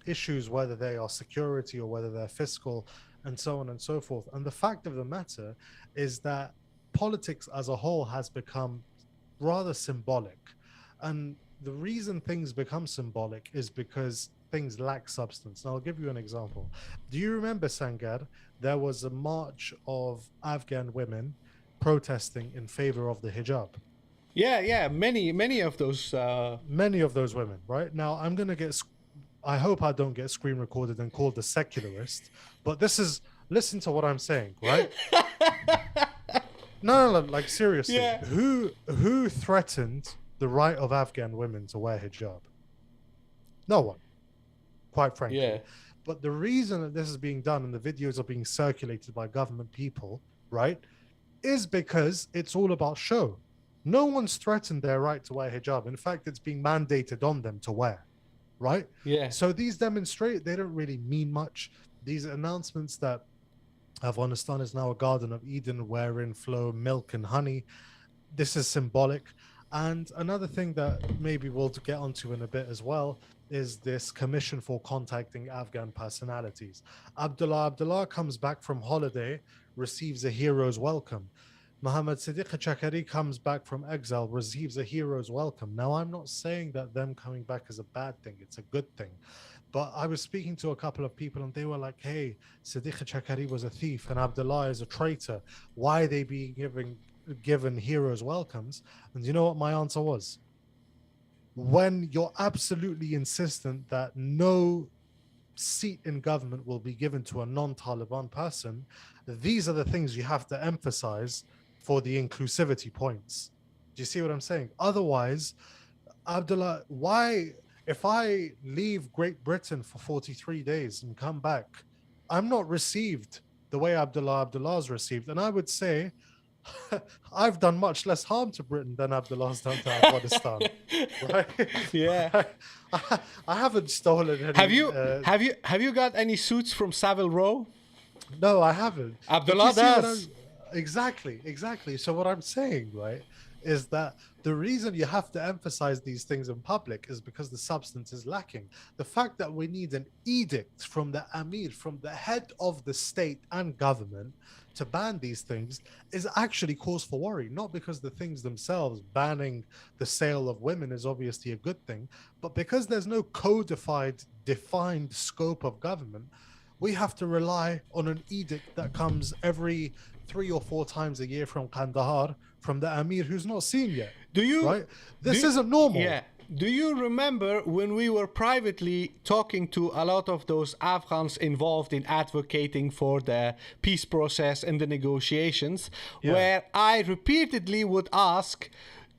Speaker 2: issues, whether they are security or whether they're fiscal, and so on and so forth. And the fact of the matter is that politics as a whole has become rather symbolic. And the reason things become symbolic is because things lack substance. Now, I'll give you an example. Do you remember, Sangar, there was a march of Afghan women protesting in favor of the hijab?
Speaker 1: Yeah. Many of those.
Speaker 2: Many of those women, right? Now, I'm going to get, I hope I don't get screen recorded and called a secularist, but listen to what I'm saying, right? No, like seriously,
Speaker 1: Yeah.
Speaker 2: Who threatened the right of Afghan women to wear hijab? No one, quite frankly.
Speaker 1: Yeah.
Speaker 2: But the reason that this is being done and the videos are being circulated by government people, right, is because it's all about show. No one's threatened their right to wear hijab. In fact, it's being mandated on them to wear, right?
Speaker 1: Yeah.
Speaker 2: So these they don't really mean much. These announcements that Afghanistan is now a Garden of Eden wherein flow milk and honey, this is symbolic. And another thing that maybe we'll get onto in a bit as well is this commission for contacting Afghan personalities. Abdullah comes back from holiday, receives a hero's welcome. Mohammed Siddiq Chakari comes back from exile, receives a hero's welcome. Now, I'm not saying that them coming back is a bad thing. It's a good thing. But I was speaking to a couple of people and they were like, hey, Siddiq Chakari was a thief and Abdullah is a traitor. Why are they being given heroes welcomes? And you know what my answer was? When you're absolutely insistent that no seat in government will be given to a non-Taliban person, these are the things you have to emphasize for the inclusivity points. Do you see what I'm saying? Otherwise, Abdullah, why, if I leave Great Britain for 43 days and come back, I'm not received the way Abdullah's received. And I would say I've done much less harm to Britain than Abdullah's done to Afghanistan, right?
Speaker 1: Yeah.
Speaker 2: I haven't stolen
Speaker 1: Have
Speaker 2: any.
Speaker 1: you have you got any suits from Savile Row?
Speaker 2: No, I haven't. But you
Speaker 1: Abdullah
Speaker 2: see what I'm
Speaker 1: does.
Speaker 2: exactly. So what I'm saying, right, is that the reason you have to emphasize these things in public is because the substance is lacking. The fact that we need an edict from the Amir, from the head of the state and government to ban these things is actually cause for worry, not because the things themselves, banning the sale of women is obviously a good thing, but because there's no codified, defined scope of government, we have to rely on an edict that comes every 3 or 4 times a year from Kandahar, from the Amir who's not seen yet.
Speaker 1: Do you?
Speaker 2: Right? This
Speaker 1: do,
Speaker 2: isn't normal.
Speaker 1: Yeah. Do you remember when we were privately talking to a lot of those Afghans involved in advocating for the peace process and the negotiations, where I repeatedly would ask,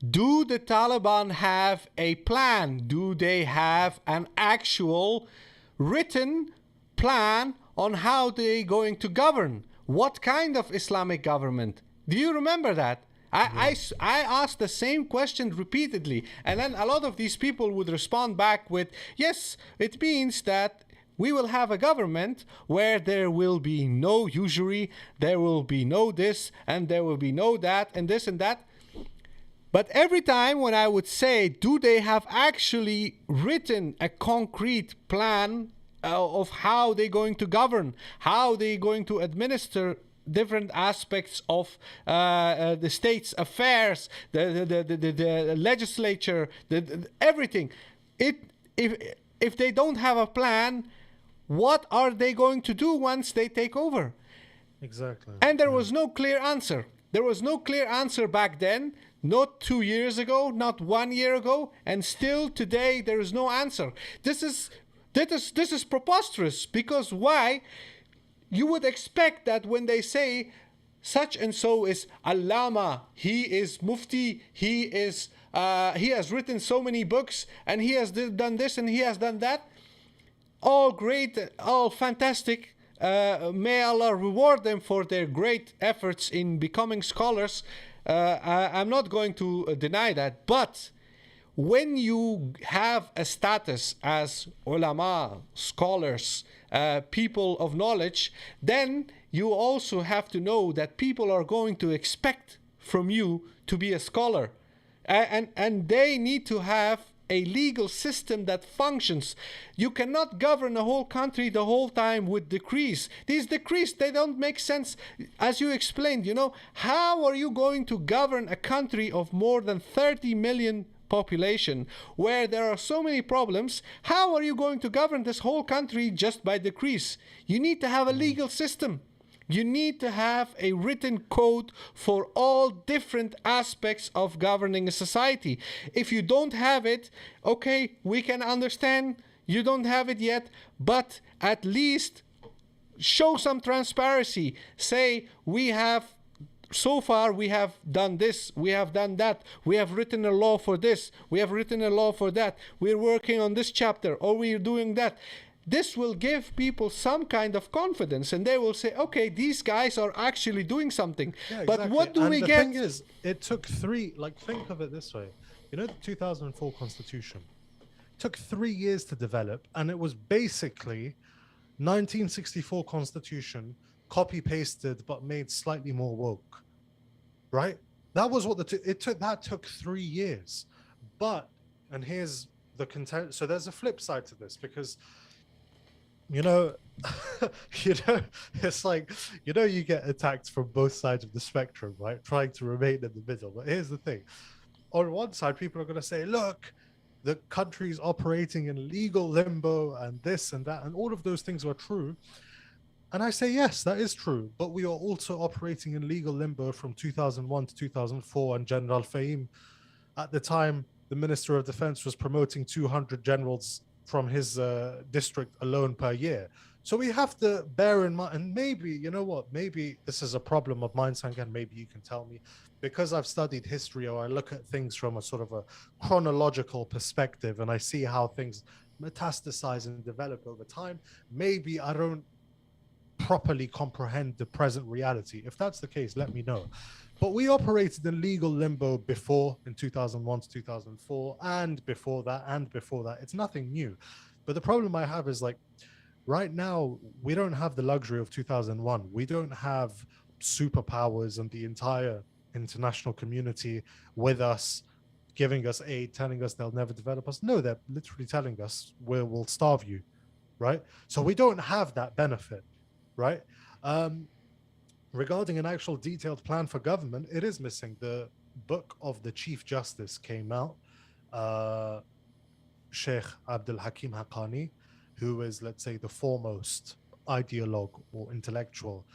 Speaker 1: do the Taliban have a plan? Do they have an actual written plan on how they're going to govern? What kind of Islamic government? Do you remember that? I asked the same question repeatedly, and then a lot of these people would respond back with, yes, it means that we will have a government where there will be no usury, there will be no this, and there will be no that, and this and that. But every time when I would say, do they have actually written a concrete plan of how they're going to govern, how they're going to administer different aspects of the state's affairs, the legislature, everything. If they don't have a plan, what are they going to do once they take over?
Speaker 2: Exactly.
Speaker 1: And there was no clear answer. There was no clear answer back then, not 2 years ago, not 1 year ago, and still today there is no answer. This is preposterous, because why? You would expect that when they say such and so is Allama, he is Mufti, he has written so many books, and he has done this and he has done that, all great, all fantastic. May Allah reward them for their great efforts in becoming scholars. I'm not going to deny that, but when you have a status as ulama, scholars, people of knowledge, then you also have to know that people are going to expect from you to be a scholar. And they need to have a legal system that functions. You cannot govern a whole country the whole time with decrees. These decrees, they don't make sense. As you explained, how are you going to govern a country of more than 30 million population where there are so many problems? How are you going to govern this whole country just by decrees? You need to have a legal system. You need to have a written code for all different aspects of governing a society. If you don't have it, okay, we can understand you don't have it yet, but at least show some transparency. Say, so far we have done this, we have done that, we have written a law for this, we have written a law for that, we're working on this chapter, or we're doing that. This will give people some kind of confidence, and they will say, okay, these guys are actually doing something.
Speaker 2: Yeah,
Speaker 1: but
Speaker 2: exactly.
Speaker 1: what do
Speaker 2: and
Speaker 1: we
Speaker 2: the
Speaker 1: get?
Speaker 2: thing is, it took think of it this way. The 2004 Constitution took 3 years to develop, and it was basically 1964 Constitution copy-pasted but made slightly more woke, right? That was what that took 3 years. But, and here's the content. So there's a flip side to this, because it's like, you get attacked from both sides of the spectrum, right? Trying to remain in the middle. But here's the thing. On one side, people are going to say, look, the country's operating in legal limbo and this and that, and all of those things are true. And I say, yes, that is true. But we are also operating in legal limbo from 2001 to 2004. And General Fahim, at the time, the Minister of Defense was promoting 200 generals from his district alone per year. So we have to bear in mind, and maybe, maybe this is a problem of mine, Sangan, maybe you can tell me, because I've studied history, or I look at things from a sort of a chronological perspective, and I see how things metastasize and develop over time. Maybe I don't properly comprehend the present reality. If that's the case, let me know. But we operated in legal limbo before, in 2001 to 2004, and before that, and before that. It's nothing new. But the problem I have is like, right now, we don't have the luxury of 2001. We don't have superpowers and the entire international community with us, giving us aid, telling us they'll never develop us. No, they're literally telling us we'll starve you, right? So we don't have that benefit, right? Regarding an actual detailed plan for government, it is missing. The book of the Chief Justice came out. Sheikh Abdul Hakim Haqqani, who is, let's say, the foremost ideologue or intellectual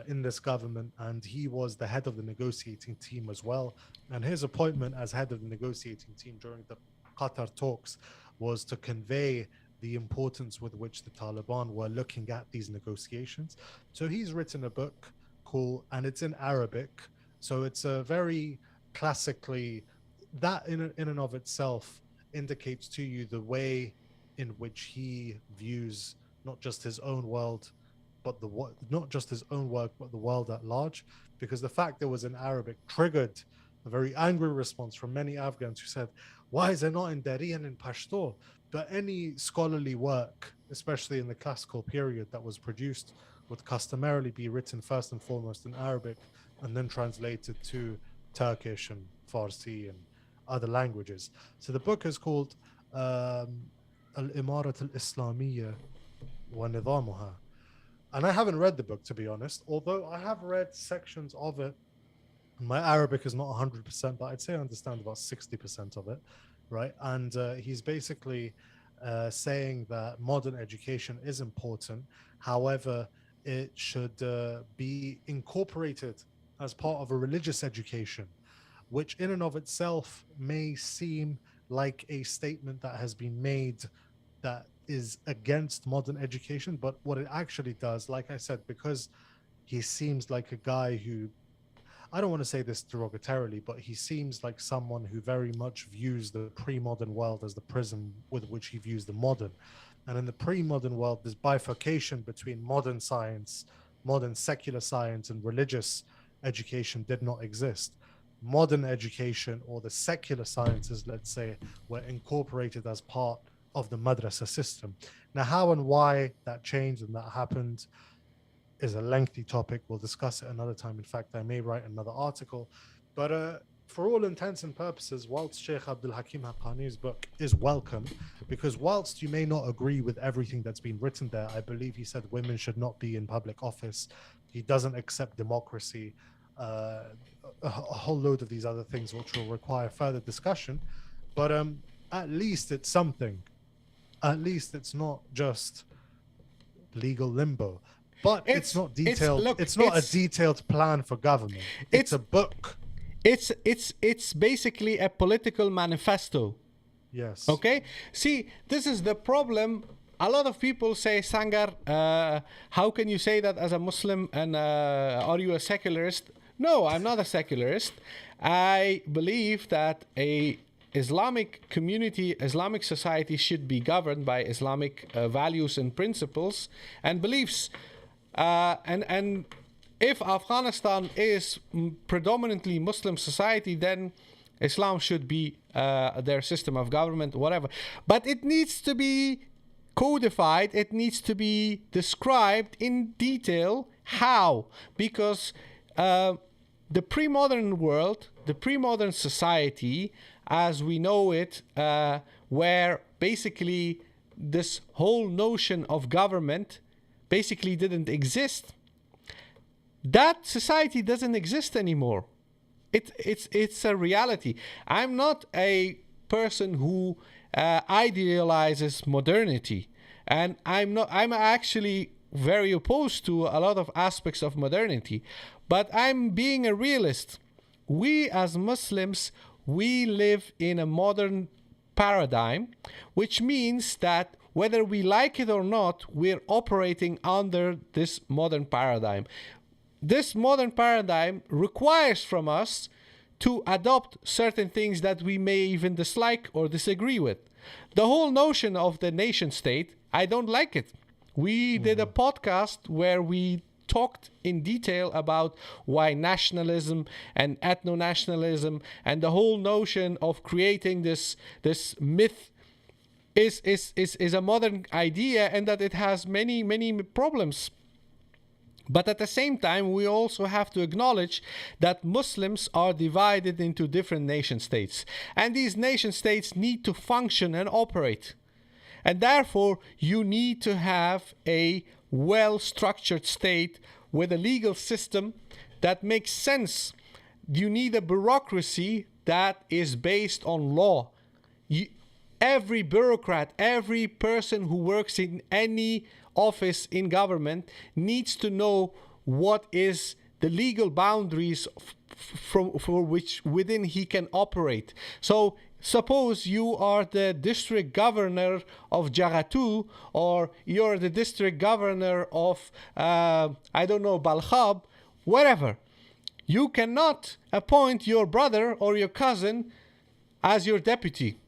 Speaker 2: in this government, and he was the head of the negotiating team as well. And his appointment as head of the negotiating team during the Qatar talks was to convey the importance with which the Taliban were looking at these negotiations. So he's written a book called, and it's in Arabic. So it's a very classically, that in and of itself indicates to you the way in which he views not just his own world, but not just his own work, but the world at large. Because the fact it was in Arabic triggered a very angry response from many Afghans who said, why is it not in Dari and in Pashto? But any scholarly work, especially in the classical period that was produced, would customarily be written first and foremost in Arabic and then translated to Turkish and Farsi and other languages. So the book is called Al-Imarat al-Islamiyya wa Nidamuha. And I haven't read the book, to be honest, although I have read sections of it. My Arabic is not 100%, but I'd say I understand about 60% of it, right? And he's basically saying that modern education is important. However, it should be incorporated as part of a religious education, which in and of itself may seem like a statement that has been made that is against modern education. But what it actually does, like I said, because he seems like a guy who, I don't want to say this derogatorily, but he seems like someone who very much views the pre-modern world as the prism with which he views the modern. And in the pre-modern world, this bifurcation between modern science, modern secular science, and religious education did not exist. Modern education, or the secular sciences, let's say, were incorporated as part of the madrasa system. Now, how and why that changed and that happened is a lengthy topic. We'll discuss it another time. In fact, I may write another article. But for all intents and purposes, whilst Sheikh Abdul Hakim Haqqani's book is welcome, because whilst you may not agree with everything that's been written there, I believe he said women should not be in public office. He doesn't accept democracy, a whole load of these other things which will require further discussion. But at least it's something. At least it's not just legal limbo. But it's not detailed. It's not a detailed plan for government. It's a book.
Speaker 1: It's basically a political manifesto.
Speaker 2: Yes.
Speaker 1: Okay. See, this is the problem. A lot of people say, Sangar, how can you say that as a Muslim, and are you a secularist? No, I'm not a secularist. I believe that a Islamic community, Islamic society should be governed by Islamic values and principles and beliefs. And if Afghanistan is predominantly Muslim society, then Islam should be their system of government, whatever. But it needs to be codified. It needs to be described in detail. How? Because the pre-modern world, the pre-modern society, as we know it, where basically this whole notion of government basically didn't exist. That society doesn't exist anymore. It's a reality. I'm not a person who idealizes modernity, and I'm actually very opposed to a lot of aspects of modernity, but I'm being a realist. We as Muslims, we live in a modern paradigm, which means that whether we like it or not, we're operating under this modern paradigm. This modern paradigm requires from us to adopt certain things that we may even dislike or disagree with. The whole notion of the nation state, I don't like it. We did a podcast where we talked in detail about why nationalism and ethno-nationalism and the whole notion of creating this myth is a modern idea, and that it has many problems. But at the same time, we also have to acknowledge that Muslims are divided into different nation states. And these nation states need to function and operate. And therefore, you need to have a well-structured state with a legal system that makes sense. You need a bureaucracy that is based on law. Every bureaucrat, every person who works in any office in government needs to know what is the legal boundaries for which within he can operate. So suppose you are the district governor of Jaratu, or you're the district governor of I don't know, Balkhab, whatever. You cannot appoint your brother or your cousin as your deputy.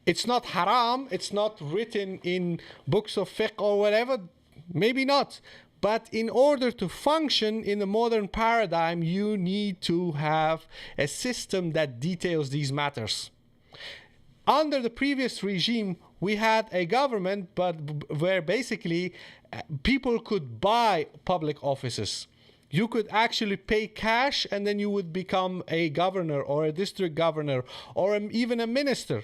Speaker 1: It's not haram, it's not written in books of fiqh or whatever, maybe not. But in order to function in the modern paradigm, you need to have a system that details these matters. Under the previous regime, we had a government, but where basically people could buy public offices. You could actually pay cash, and then you would become a governor or a district governor or even a minister.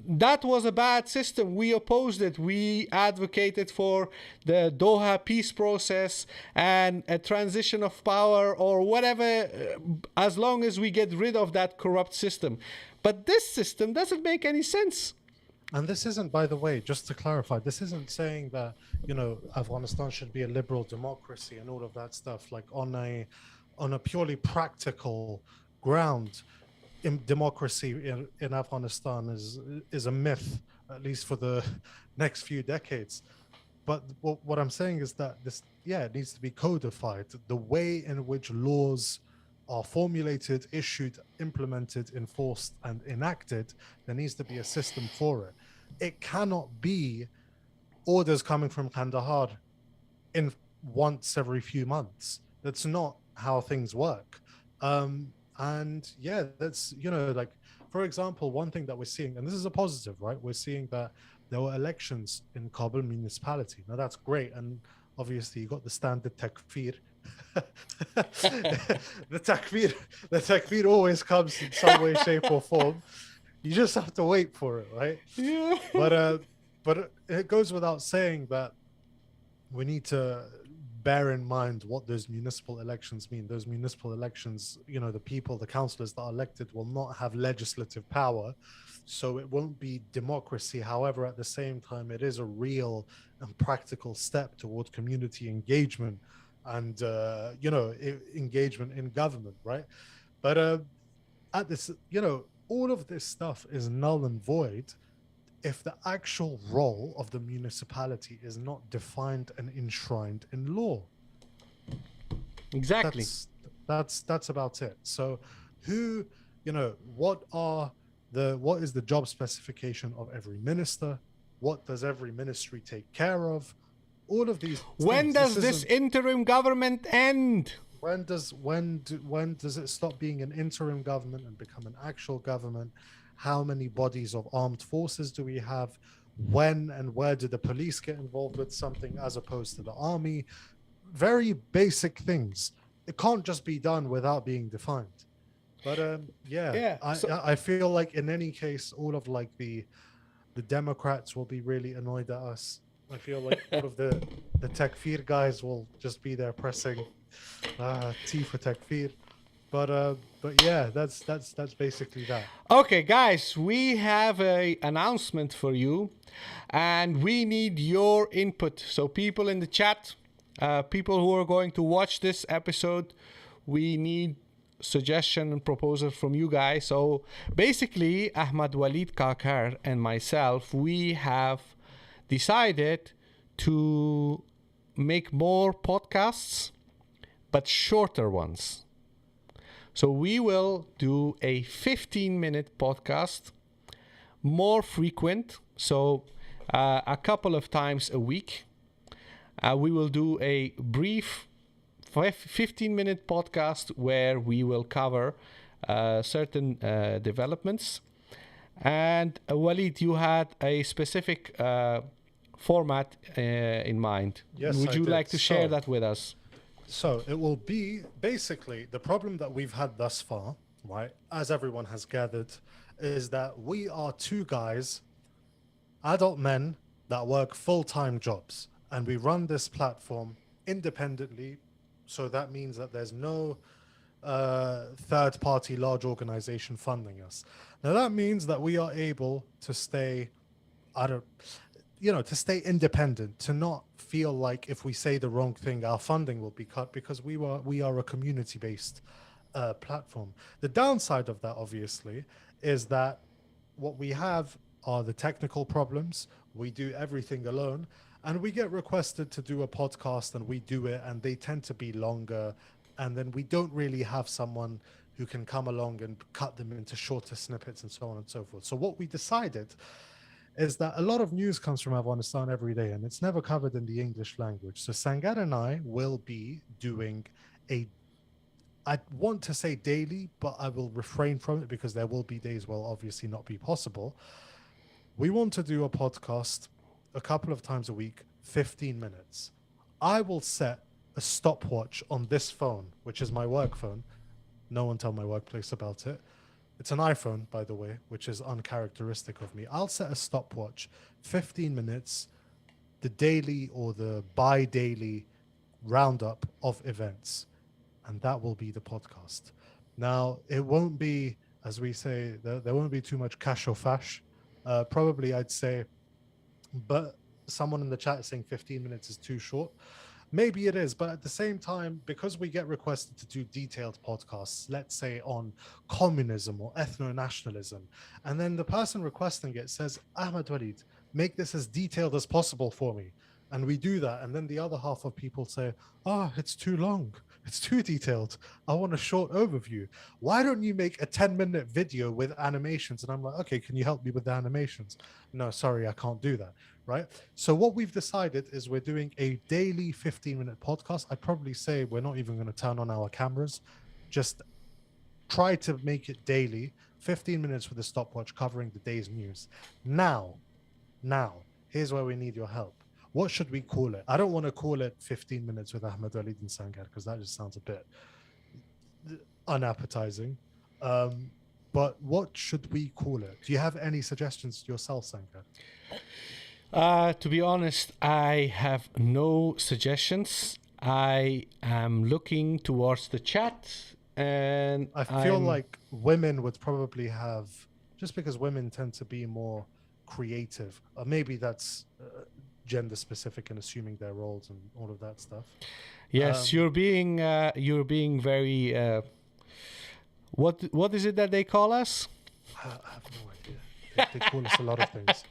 Speaker 1: That was a bad system. We opposed it. We advocated for the Doha peace process and a transition of power or whatever, as long as we get rid of that corrupt system. But this system doesn't make any sense.
Speaker 2: And this isn't, by the way, just to clarify, this isn't saying that, Afghanistan should be a liberal democracy and all of that stuff. Like on a purely practical ground, democracy in Afghanistan is a myth, at least for the next few decades. But what I'm saying is that it needs to be codified. The way in which laws are formulated, issued, implemented, enforced, and enacted, there needs to be a system for it. It cannot be orders coming from Kandahar in once every few months. That's not how things work. And yeah, that's, like, for example, one thing that we're seeing, and this is a positive, right? We're seeing that there were elections in Kabul municipality. Now that's great. And obviously you got the standard takfir. the takfir always comes in some way, shape or form. You just have to wait for it, right?
Speaker 1: Yeah.
Speaker 2: But it goes without saying that we need to bear in mind what those municipal elections mean. Those municipal elections, the people, the councillors that are elected will not have legislative power, so it won't be democracy. However, at the same time, it is a real and practical step toward community engagement and engagement in government, right? But at this, all of this stuff is null and void if the actual role of the municipality is not defined and enshrined in law.
Speaker 1: Exactly.
Speaker 2: That's about it. So who, what is the job specification of every minister? What does every ministry take care of? All of these
Speaker 1: When
Speaker 2: things.
Speaker 1: does this interim government end?
Speaker 2: When does it stop being an interim government and become an actual government? How many bodies of armed forces do we have? When and where do the police get involved with something as opposed to the army? Very basic things. It can't just be done without being defined. But I feel like in any case, all of like the Democrats will be really annoyed at us. I feel like all of the takfir guys will just be there pressing T for takfir. But yeah, that's basically that.
Speaker 1: Okay, guys, we have an announcement for you, and we need your input. So people in the chat, people who are going to watch this episode, we need suggestion and proposal from you guys. So basically, ahmed-waleed Kakar and myself, we have decided to make more podcasts, but shorter ones. So we will do a 15-minute podcast, more frequent, so a couple of times a week. We will do a brief 15-minute podcast where we will cover certain developments. And Waleed, you had a specific format in mind.
Speaker 2: Yes,
Speaker 1: Would
Speaker 2: I
Speaker 1: you
Speaker 2: did.
Speaker 1: like to share that with us?
Speaker 2: So it will be basically the problem that we've had thus far, right? As everyone has gathered, is that we are two guys, adult men that work full-time jobs, and we run this platform independently. So that means that there's no third-party large organization funding us. Now that means that we are able to stay, to stay independent, to not feel like if we say the wrong thing, our funding will be cut, because we are a community-based platform. The downside of that, obviously, is that what we have are the technical problems. We do everything alone, and we get requested to do a podcast, and we do it, and they tend to be longer, and then we don't really have someone who can come along and cut them into shorter snippets and so on and so forth. So what we decided is that a lot of news comes from Afghanistan every day, and it's never covered in the English language. So Sangar and I will be doing I want to say daily, but I will refrain from it because there will be days where obviously not be possible. We want to do a podcast a couple of times a week, 15 minutes. I will set a stopwatch on this phone, which is my work phone. No one tell my workplace about it. It's an iPhone, by the way, which is uncharacteristic of me. I'll set a stopwatch, 15 minutes, the daily or the bi-daily roundup of events. And that will be the podcast. Now, it won't be, as we say, there won't be too much cash or fash. Probably, I'd say, but someone in the chat is saying 15 minutes is too short. Maybe it is, but at the same time, because we get requested to do detailed podcasts, let's say on communism or ethno-nationalism, and then the person requesting it says, ahmed-waleed, make this as detailed as possible for me. And we do that. And then the other half of people say, it's too long. It's too detailed. I want a short overview. Why don't you make a 10-minute video with animations? And I'm like, okay, can you help me with the animations? No, sorry, I can't do that. Right. So what we've decided is we're doing a daily 15-minute podcast. I'd probably say we're not even going to turn on our cameras. Just try to make it daily, 15 minutes with a stopwatch covering the day's news. Now, here's where we need your help. What should we call it? I don't want to call it 15 minutes with ahmed-waleed and Sangar because that just sounds a bit unappetizing. But what should we call it? Do you have any suggestions yourself, Sangar?
Speaker 1: To be honest, I have no suggestions. I am looking towards the chat, and
Speaker 2: I feel like women would probably have, just because women tend to be more creative, or maybe that's gender specific and assuming their roles and all of that stuff.
Speaker 1: Yes, you're being very. What is it that they call us?
Speaker 2: I have no idea. They call us a lot of things.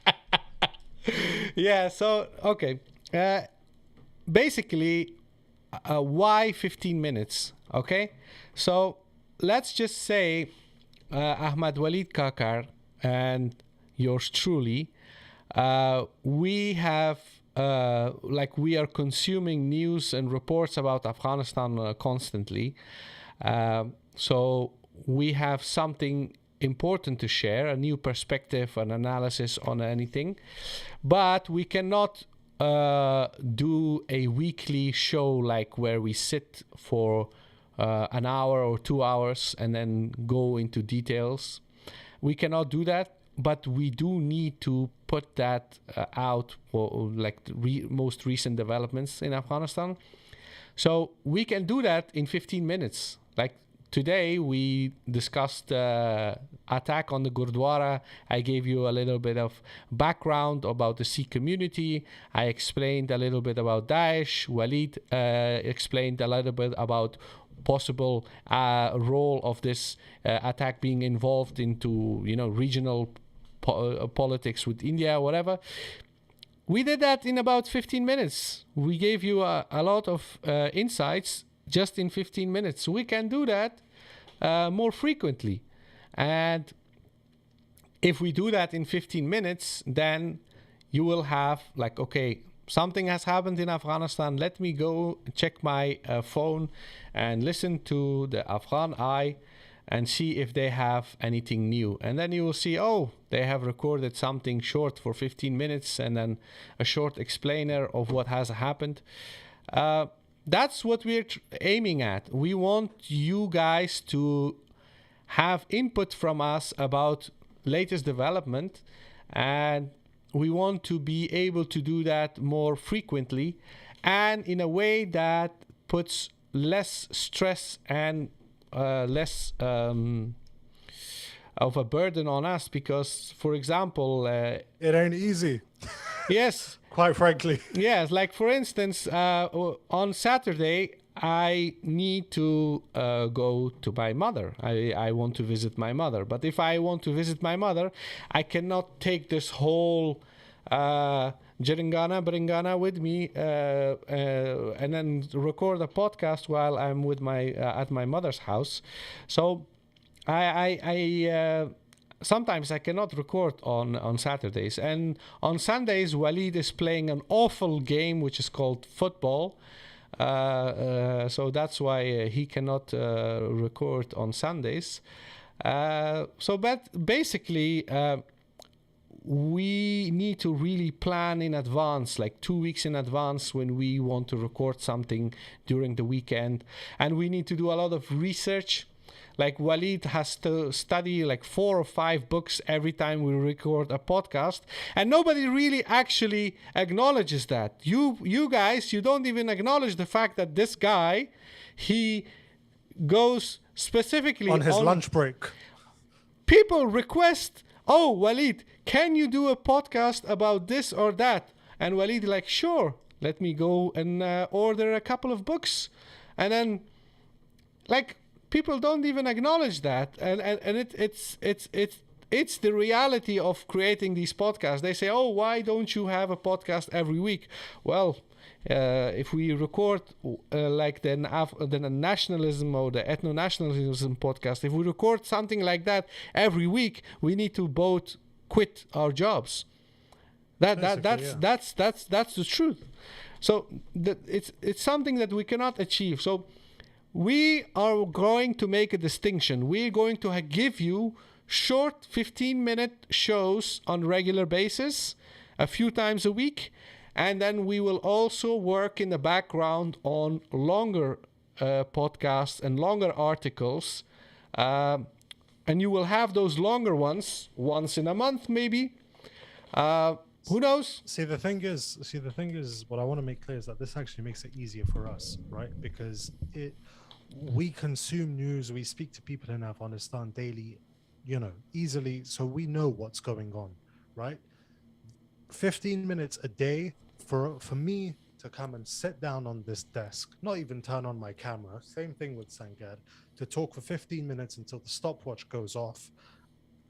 Speaker 1: Yeah. So okay. Basically, why 15 minutes? Okay. So let's just say ahmed-waleed Kakar and yours truly. We have we are consuming news and reports about Afghanistan constantly. So we have something important to share, a new perspective, an analysis on anything. But we cannot do a weekly show like where we sit for an hour or 2 hours and then go into details. We cannot do that. But we do need to put that out for most recent developments in Afghanistan. So we can do that in 15 minutes. Like today, we discussed attack on the Gurdwara. I gave you a little bit of background about the Sikh community. I explained a little bit about Daesh. Waleed explained a little bit about possible role of this attack being involved into regional politics with India, whatever. We did that in about 15 minutes. We gave you a lot of insights just in 15 minutes. So we can do that more frequently. And if we do that in 15 minutes, then you will have something has happened in Afghanistan. Let me go check my phone and listen to the AFGHANEYE and see if they have anything new. And then you will see, oh, they have recorded something short for 15 minutes and then a short explainer of what has happened. That's what we're aiming at. We want you guys to have input from us about latest development, and we want to be able to do that more frequently and in a way that puts less stress and less of a burden on us, because, for example,
Speaker 2: it ain't easy.
Speaker 1: Yes.
Speaker 2: Quite frankly.
Speaker 1: Yes, like for instance, on Saturday, I need to go to my mother. I want to visit my mother. But if I want to visit my mother, I cannot take this whole Jeringana, Bringana with me and then record a podcast while I'm with my at my mother's house. So I sometimes I cannot record on Saturdays. And on Sundays, Waleed is playing an awful game which is called football. So that's why he cannot record on Sundays. But basically, we need to really plan in advance, like 2 weeks in advance, when we want to record something during the weekend. And we need to do a lot of research. Like Waleed has to study like 4 or 5 books every time we record a podcast, and nobody really actually acknowledges that. You guys, you don't even acknowledge the fact that this guy, he goes specifically
Speaker 2: on his lunch break.
Speaker 1: People request, oh, Waleed, can you do a podcast about this or that? And Waleed like, sure, let me go and order a couple of books. And then, like, people don't even acknowledge that, and it's the reality of creating these podcasts. They say, oh, why don't you have a podcast every week? Well, if we record like the nationalism or the ethno-nationalism podcast, if we record something like that every week, we need to both quit our jobs. That's the truth. So it's something that we cannot achieve. So we are going to make a distinction. We're going to give you short 15-minute shows on regular basis, a few times a week, and then we will also work in the background on longer podcasts and longer articles, and you will have those longer ones once in a month, maybe. Who knows?
Speaker 2: See, the thing is, what I want to make clear is that this actually makes it easier for us, right? Because we consume news, we speak to people in Afghanistan daily, easily, so we know what's going on, right? 15 minutes a day for me to come and sit down on this desk, not even turn on my camera, same thing with Sangad, to talk for 15 minutes until the stopwatch goes off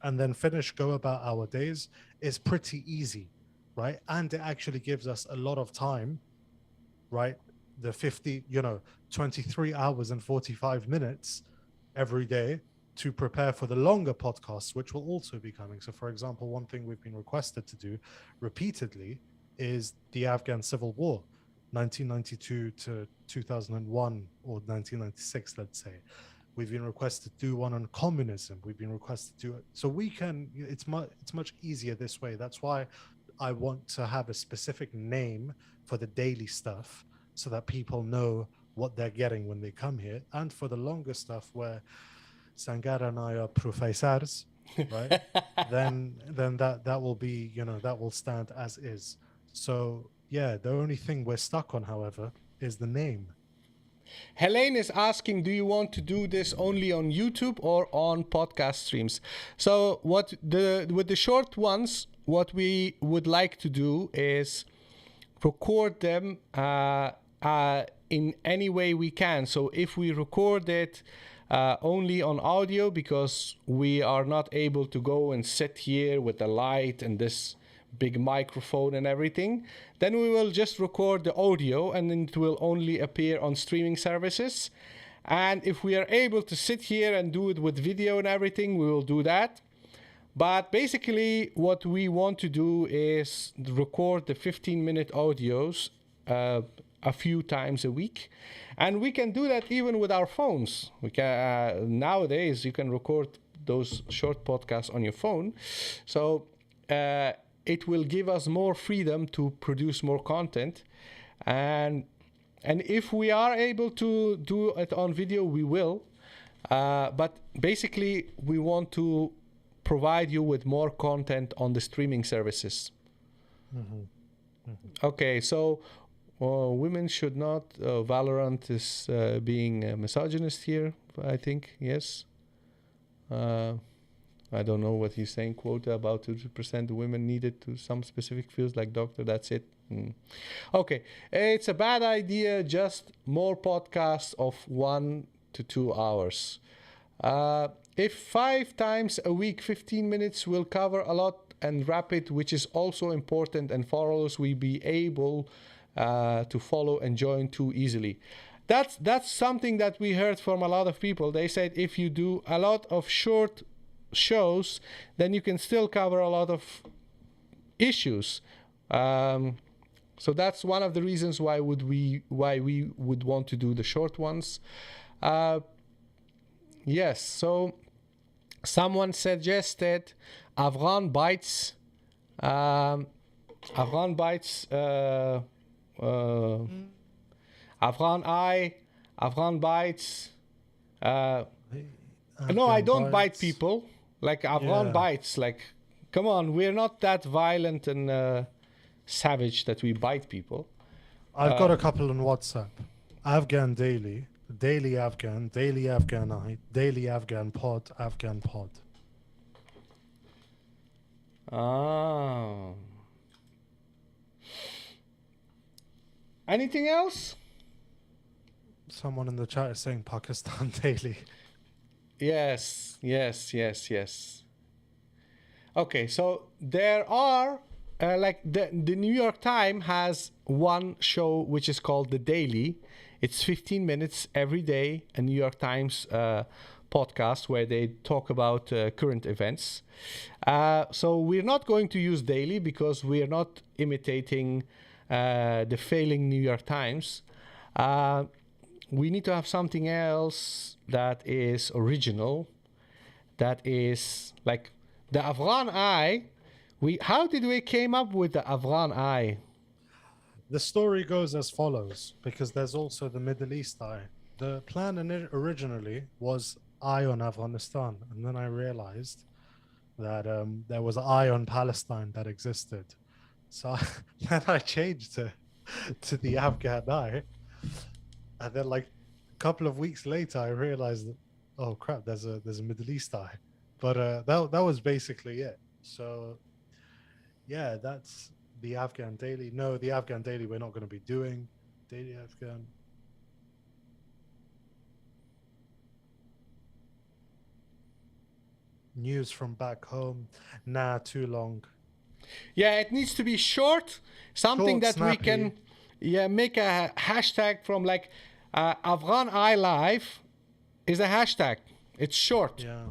Speaker 2: and then go about our days is pretty easy, right? And it actually gives us a lot of time, right? The 23 hours and 45 minutes every day to prepare for the longer podcasts, which will also be coming. So, for example, one thing we've been requested to do repeatedly is the Afghan Civil War, 1992 to 2001 or 1996, let's say. We've been requested to do one on communism. We've been requested to do it. So we can, it's much easier this way. That's why I want to have a specific name for the daily stuff so that people know what they're getting when they come here. And for the longer stuff where Sangara and I are professors, right? then that will be, that will stand as is. So yeah, the only thing we're stuck on, however, is the name.
Speaker 1: Helene is asking, do you want to do this only on YouTube or on podcast streams? So with the short ones, what we would like to do is record them in any way we can. So if we record it only on audio, because we are not able to go and sit here with the light and this big microphone and everything, then we will just record the audio and then it will only appear on streaming services. And if we are able to sit here and do it with video and everything, we will do that. But basically, what we want to do is record the 15-minute audios a few times a week. And we can do that even with our phones. We can nowadays, you can record those short podcasts on your phone. So it will give us more freedom to produce more content. And if we are able to do it on video, we will. But basically, we want to provide you with more content on the streaming services. Okay, so women should not. Valorant is being a misogynist here, I think. Yes. I don't know what he's saying. Quota about 2% women needed to some specific fields like doctor. That's it. Okay, it's a bad idea. Just more podcasts of 1 to 2 hours. If 5 times a week, 15 minutes will cover a lot and rapid, which is also important, and followers will be able to follow and join too easily. That's something that we heard from a lot of people. They said if you do a lot of short shows, then you can still cover a lot of issues. So that's one of the reasons why we would want to do the short ones. Yes, so someone suggested Afghan Bites. Afghan Eye, Afghan Bites. No, I don't bite people. Like Afghan Bites. Like, come on, we're not that violent and savage that we bite people.
Speaker 2: I've got a couple on WhatsApp. Afghan Daily. Daily Afghan, Daily AFGHANEYE, Daily Afghan Pod, Afghan Pod.
Speaker 1: Ah. Anything else?
Speaker 2: Someone in the chat is saying Pakistan Daily.
Speaker 1: Yes. Okay, so there are like the New York Times has one show which is called The Daily. It's 15 minutes every day, a New York Times podcast where they talk about current events. So we're not going to use daily because we're not imitating the failing New York Times. We need to have something else that is original, that is like the Afghan Eye. How did we came up with the Afghan Eye?
Speaker 2: The story goes as follows, because there's also the Middle East Eye. The plan originally was Eye on Afghanistan, and then I realized that there was Eye on Palestine that existed. So then I changed to the Afghan Eye. And then like a couple of weeks later, I realized that, oh crap, there's a Middle East Eye. But that was basically it. So yeah, that's the Afghan Daily. No, the Afghan Daily we're not going to be doing. Daily Afghan. News from back home. Nah, too long.
Speaker 1: Yeah, it needs to be short. Something
Speaker 2: Short,
Speaker 1: that we
Speaker 2: snappy.
Speaker 1: can make a hashtag from, like Afghan Eye Live is a hashtag. It's short.
Speaker 2: Yeah.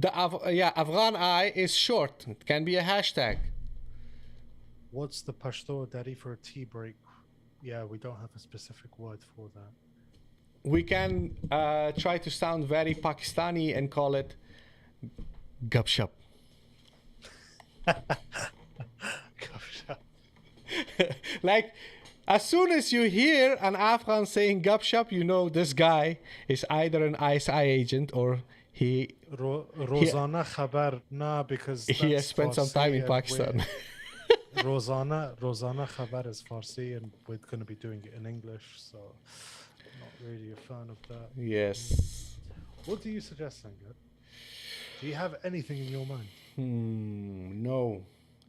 Speaker 1: Afghan Eye is short. It can be a hashtag.
Speaker 2: What's the Pashto daddy for a tea break? Yeah, we don't have a specific word for that.
Speaker 1: We can try to sound very Pakistani and call it Gupshup. Like, as soon as you hear an Afghan saying Gupshup, you know this guy is either an ISI agent or he
Speaker 2: Rozana Khabar, nah, because
Speaker 1: he has spent some time in
Speaker 2: Farsi
Speaker 1: Pakistan.
Speaker 2: Rozana Khabar is Farsi, and we're going to be doing it in English, so I'm not really a fan of that.
Speaker 1: Yes.
Speaker 2: What do you suggest, Sangat? Do you have anything in your mind?
Speaker 1: No.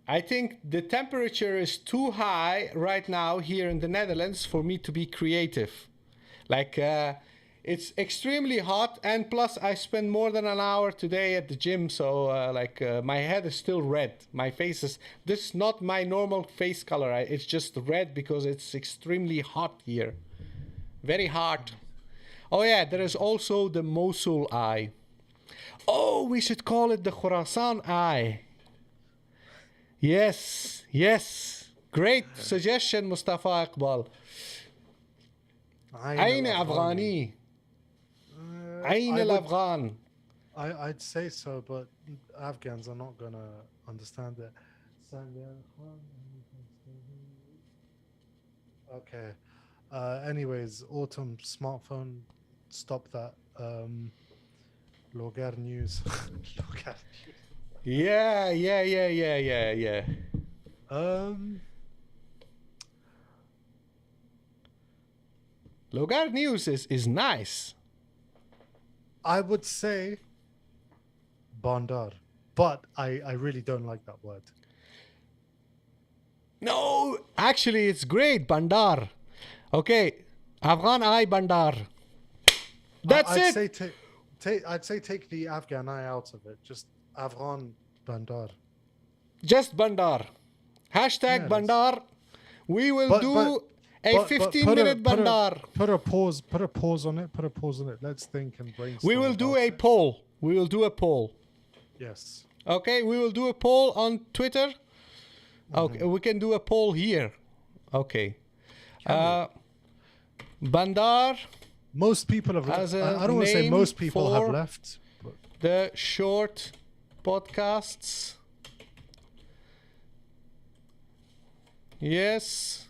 Speaker 1: I think the temperature is too high right now here in the Netherlands for me to be creative. Like, it's extremely hot, and plus I spent more than an hour today at the gym, so my head is still red. My face is, this is not my normal face color. It's just red because it's extremely hot here. Very hot. Oh yeah, there is also the Mosul Eye. Oh, we should call it the Khurasan Eye. Yes, yes. Great suggestion, Mustafa Iqbal. أين أفغاني? أين الأفغان?
Speaker 2: I'd say so, but Afghans are not gonna understand it. Okay. Anyways, autumn smartphone. Stop that. Logar news. Logar news.
Speaker 1: Yeah. Logar news is nice.
Speaker 2: I would say Bandar, but I really don't like that word.
Speaker 1: No, actually, it's great. Bandar. Okay, Afghan Eye Bandar. That's
Speaker 2: I'd
Speaker 1: it.
Speaker 2: Say I'd say take the Afghan eye out of it. Just Afghan Bandar.
Speaker 1: Just Bandar. Hashtag
Speaker 2: Yeah,
Speaker 1: Bandar. We will do a 15-minute Bandar.
Speaker 2: Put a pause on it. Put a pause on it. Let's think and brainstorm.
Speaker 1: We will do a poll. We will do a poll.
Speaker 2: Yes.
Speaker 1: Okay, we will do a poll on Twitter. Okay, we can do a poll here. Okay. Bandar.
Speaker 2: Most people have. I don't want to say most people have left. But.
Speaker 1: The short podcasts. Yes.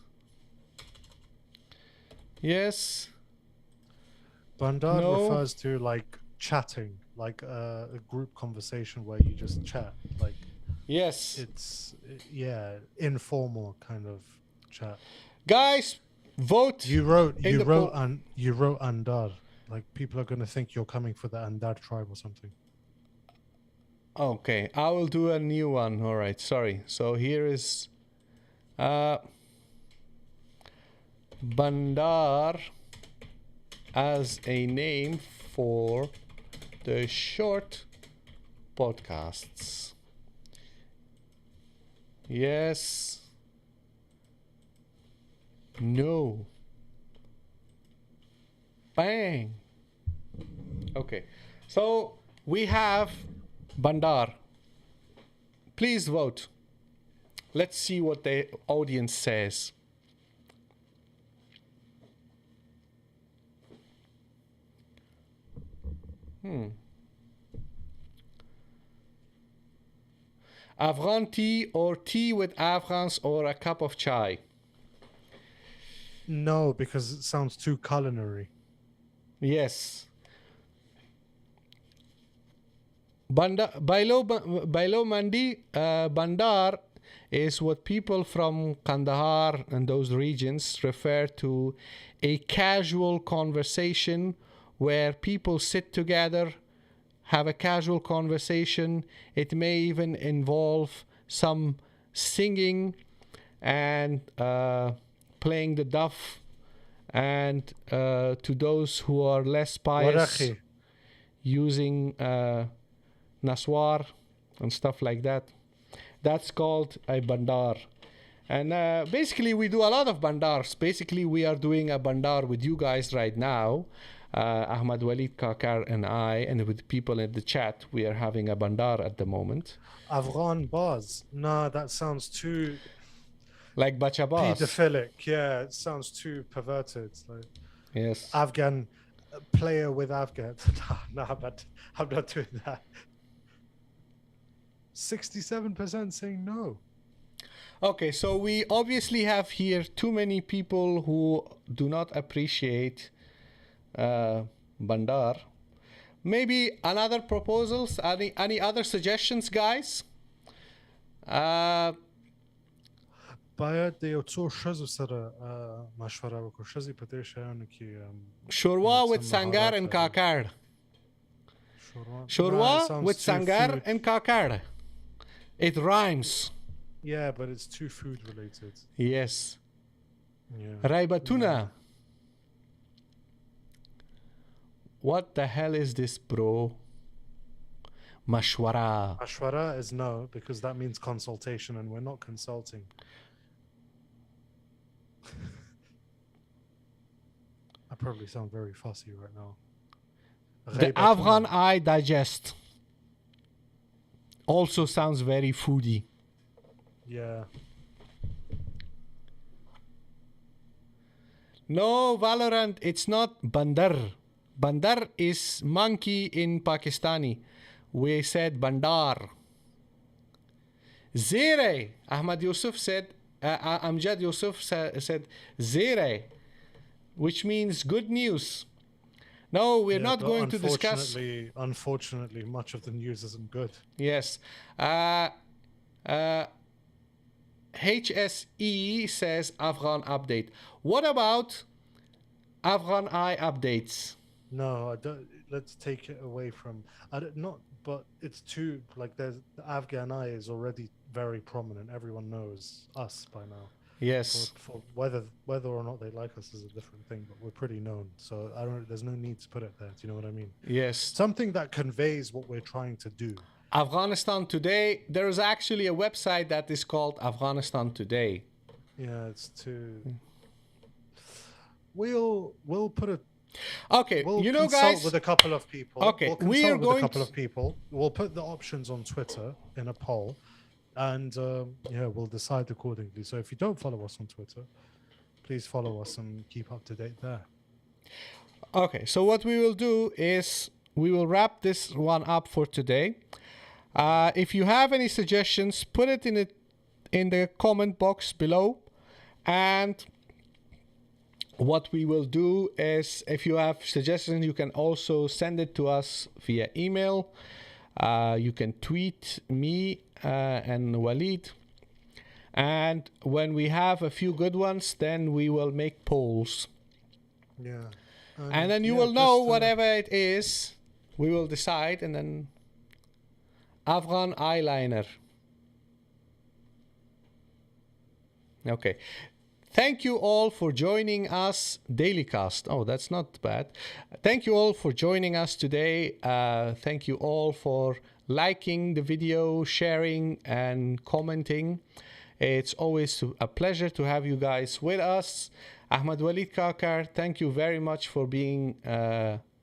Speaker 2: Bandar refers to like chatting, like a group conversation where you just chat. Like.
Speaker 1: Yes.
Speaker 2: It's informal kind of chat.
Speaker 1: Guys, vote.
Speaker 2: You wrote Andar. Like people are gonna think you're coming for the Andar tribe or something.
Speaker 1: Okay, I will do a new one. All right, sorry. So here is Bandar as a name for the short podcasts. Yes. No. Bang. Okay. So we have Bandar. Please vote. Let's see what the audience says. Afghan tea or tea with Afghans or a cup of chai?
Speaker 2: No, because it sounds too culinary.
Speaker 1: Yes. Bailo Mandi, Bandar is what people from Kandahar and those regions refer to a casual conversation where people sit together, have a casual conversation. It may even involve some singing and playing the duff. And to those who are less pious, using Naswar and stuff like that. That's called a bandar. And basically we do a lot of bandars. Basically we are doing a bandar with you guys right now. Ahmed-waleed, Kakar and I, and with people in the chat, we are having a bandar at the moment.
Speaker 2: Afghan bars. Nah, that sounds too...
Speaker 1: Like Bachabas.
Speaker 2: Pedophilic, yeah. It sounds too perverted. Like
Speaker 1: yes.
Speaker 2: Afghan player with Afghans. Nah, but I'm not doing that. 67% saying no.
Speaker 1: Okay, so we obviously have here too many people who do not appreciate Bandar. Maybe another proposals? Any other suggestions, guys?
Speaker 2: باید دیو تو شزو سر مشوره بکن شزی پدر شایانو که
Speaker 1: Shorwa with Sangar and Kakar. Shorwa with Sangar and Kakar. It rhymes.
Speaker 2: Yeah, but it's too food related.
Speaker 1: Yes.
Speaker 2: Yeah.
Speaker 1: Raibatuna. What the hell is this, bro? Mashwara.
Speaker 2: Mashwara is no, because that means consultation and we're not consulting. I probably sound very fussy right now.
Speaker 1: The Afghan Eye Digest. Also sounds very foodie.
Speaker 2: Yeah.
Speaker 1: No, Valorant, it's not bandar. Bandar is monkey in Pakistani. We said bandar. Zere. Ahmad Yusuf said, Amjad Yusuf said Zere, which means good news. No, we're not going to discuss.
Speaker 2: Unfortunately, much of the news isn't good.
Speaker 1: Yes. HSE says Afghan update. What about AFGHANEYE updates?
Speaker 2: No, I don't. Let's take it away from. I don't not, but it's too like there's the AFGHANEYE is already very prominent. Everyone knows us by now.
Speaker 1: Yes.
Speaker 2: For whether or not they like us is a different thing, but we're pretty known. So I don't. There's no need to put it there. Do you know what I mean?
Speaker 1: Yes.
Speaker 2: Something that conveys what we're trying to do.
Speaker 1: Afghanistan Today. There is actually a website that is called Afghanistan Today.
Speaker 2: Yeah, it's too. We'll put it.
Speaker 1: Okay,
Speaker 2: we'll
Speaker 1: you know,
Speaker 2: consult
Speaker 1: guys.
Speaker 2: with a couple of people.
Speaker 1: Okay,
Speaker 2: we are going with a couple of people. We'll put the options on Twitter in a poll, and yeah, we'll decide accordingly. So if you don't follow us on Twitter, please follow us and keep up to date there.
Speaker 1: Okay, so what we will do is we will wrap this one up for today. If you have any suggestions, put it in the comment box below, and what we will do is, if you have suggestions, you can also send it to us via email. You can tweet me and Waleed. And when we have a few good ones, then we will make polls.
Speaker 2: Yeah.
Speaker 1: And then you will know whatever it is. We will decide, and then Afghan eyeliner. Okay. Thank you all for joining us. Dailycast. Oh, that's not bad. Thank you all for joining us today. Thank you all for liking the video, sharing, and commenting. It's always a pleasure to have you guys with us. Ahmed-waleed Kakar, thank you very much for being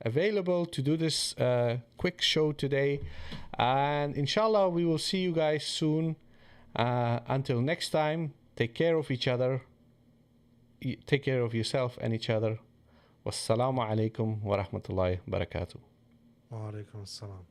Speaker 1: available to do this quick show today. And inshallah, we will see you guys soon. Until next time, take care of each other. Take care of yourself and each other. Wassalamu alaikum wa rahmatullahi wa barakatuh.
Speaker 2: Wa alaikum assalam.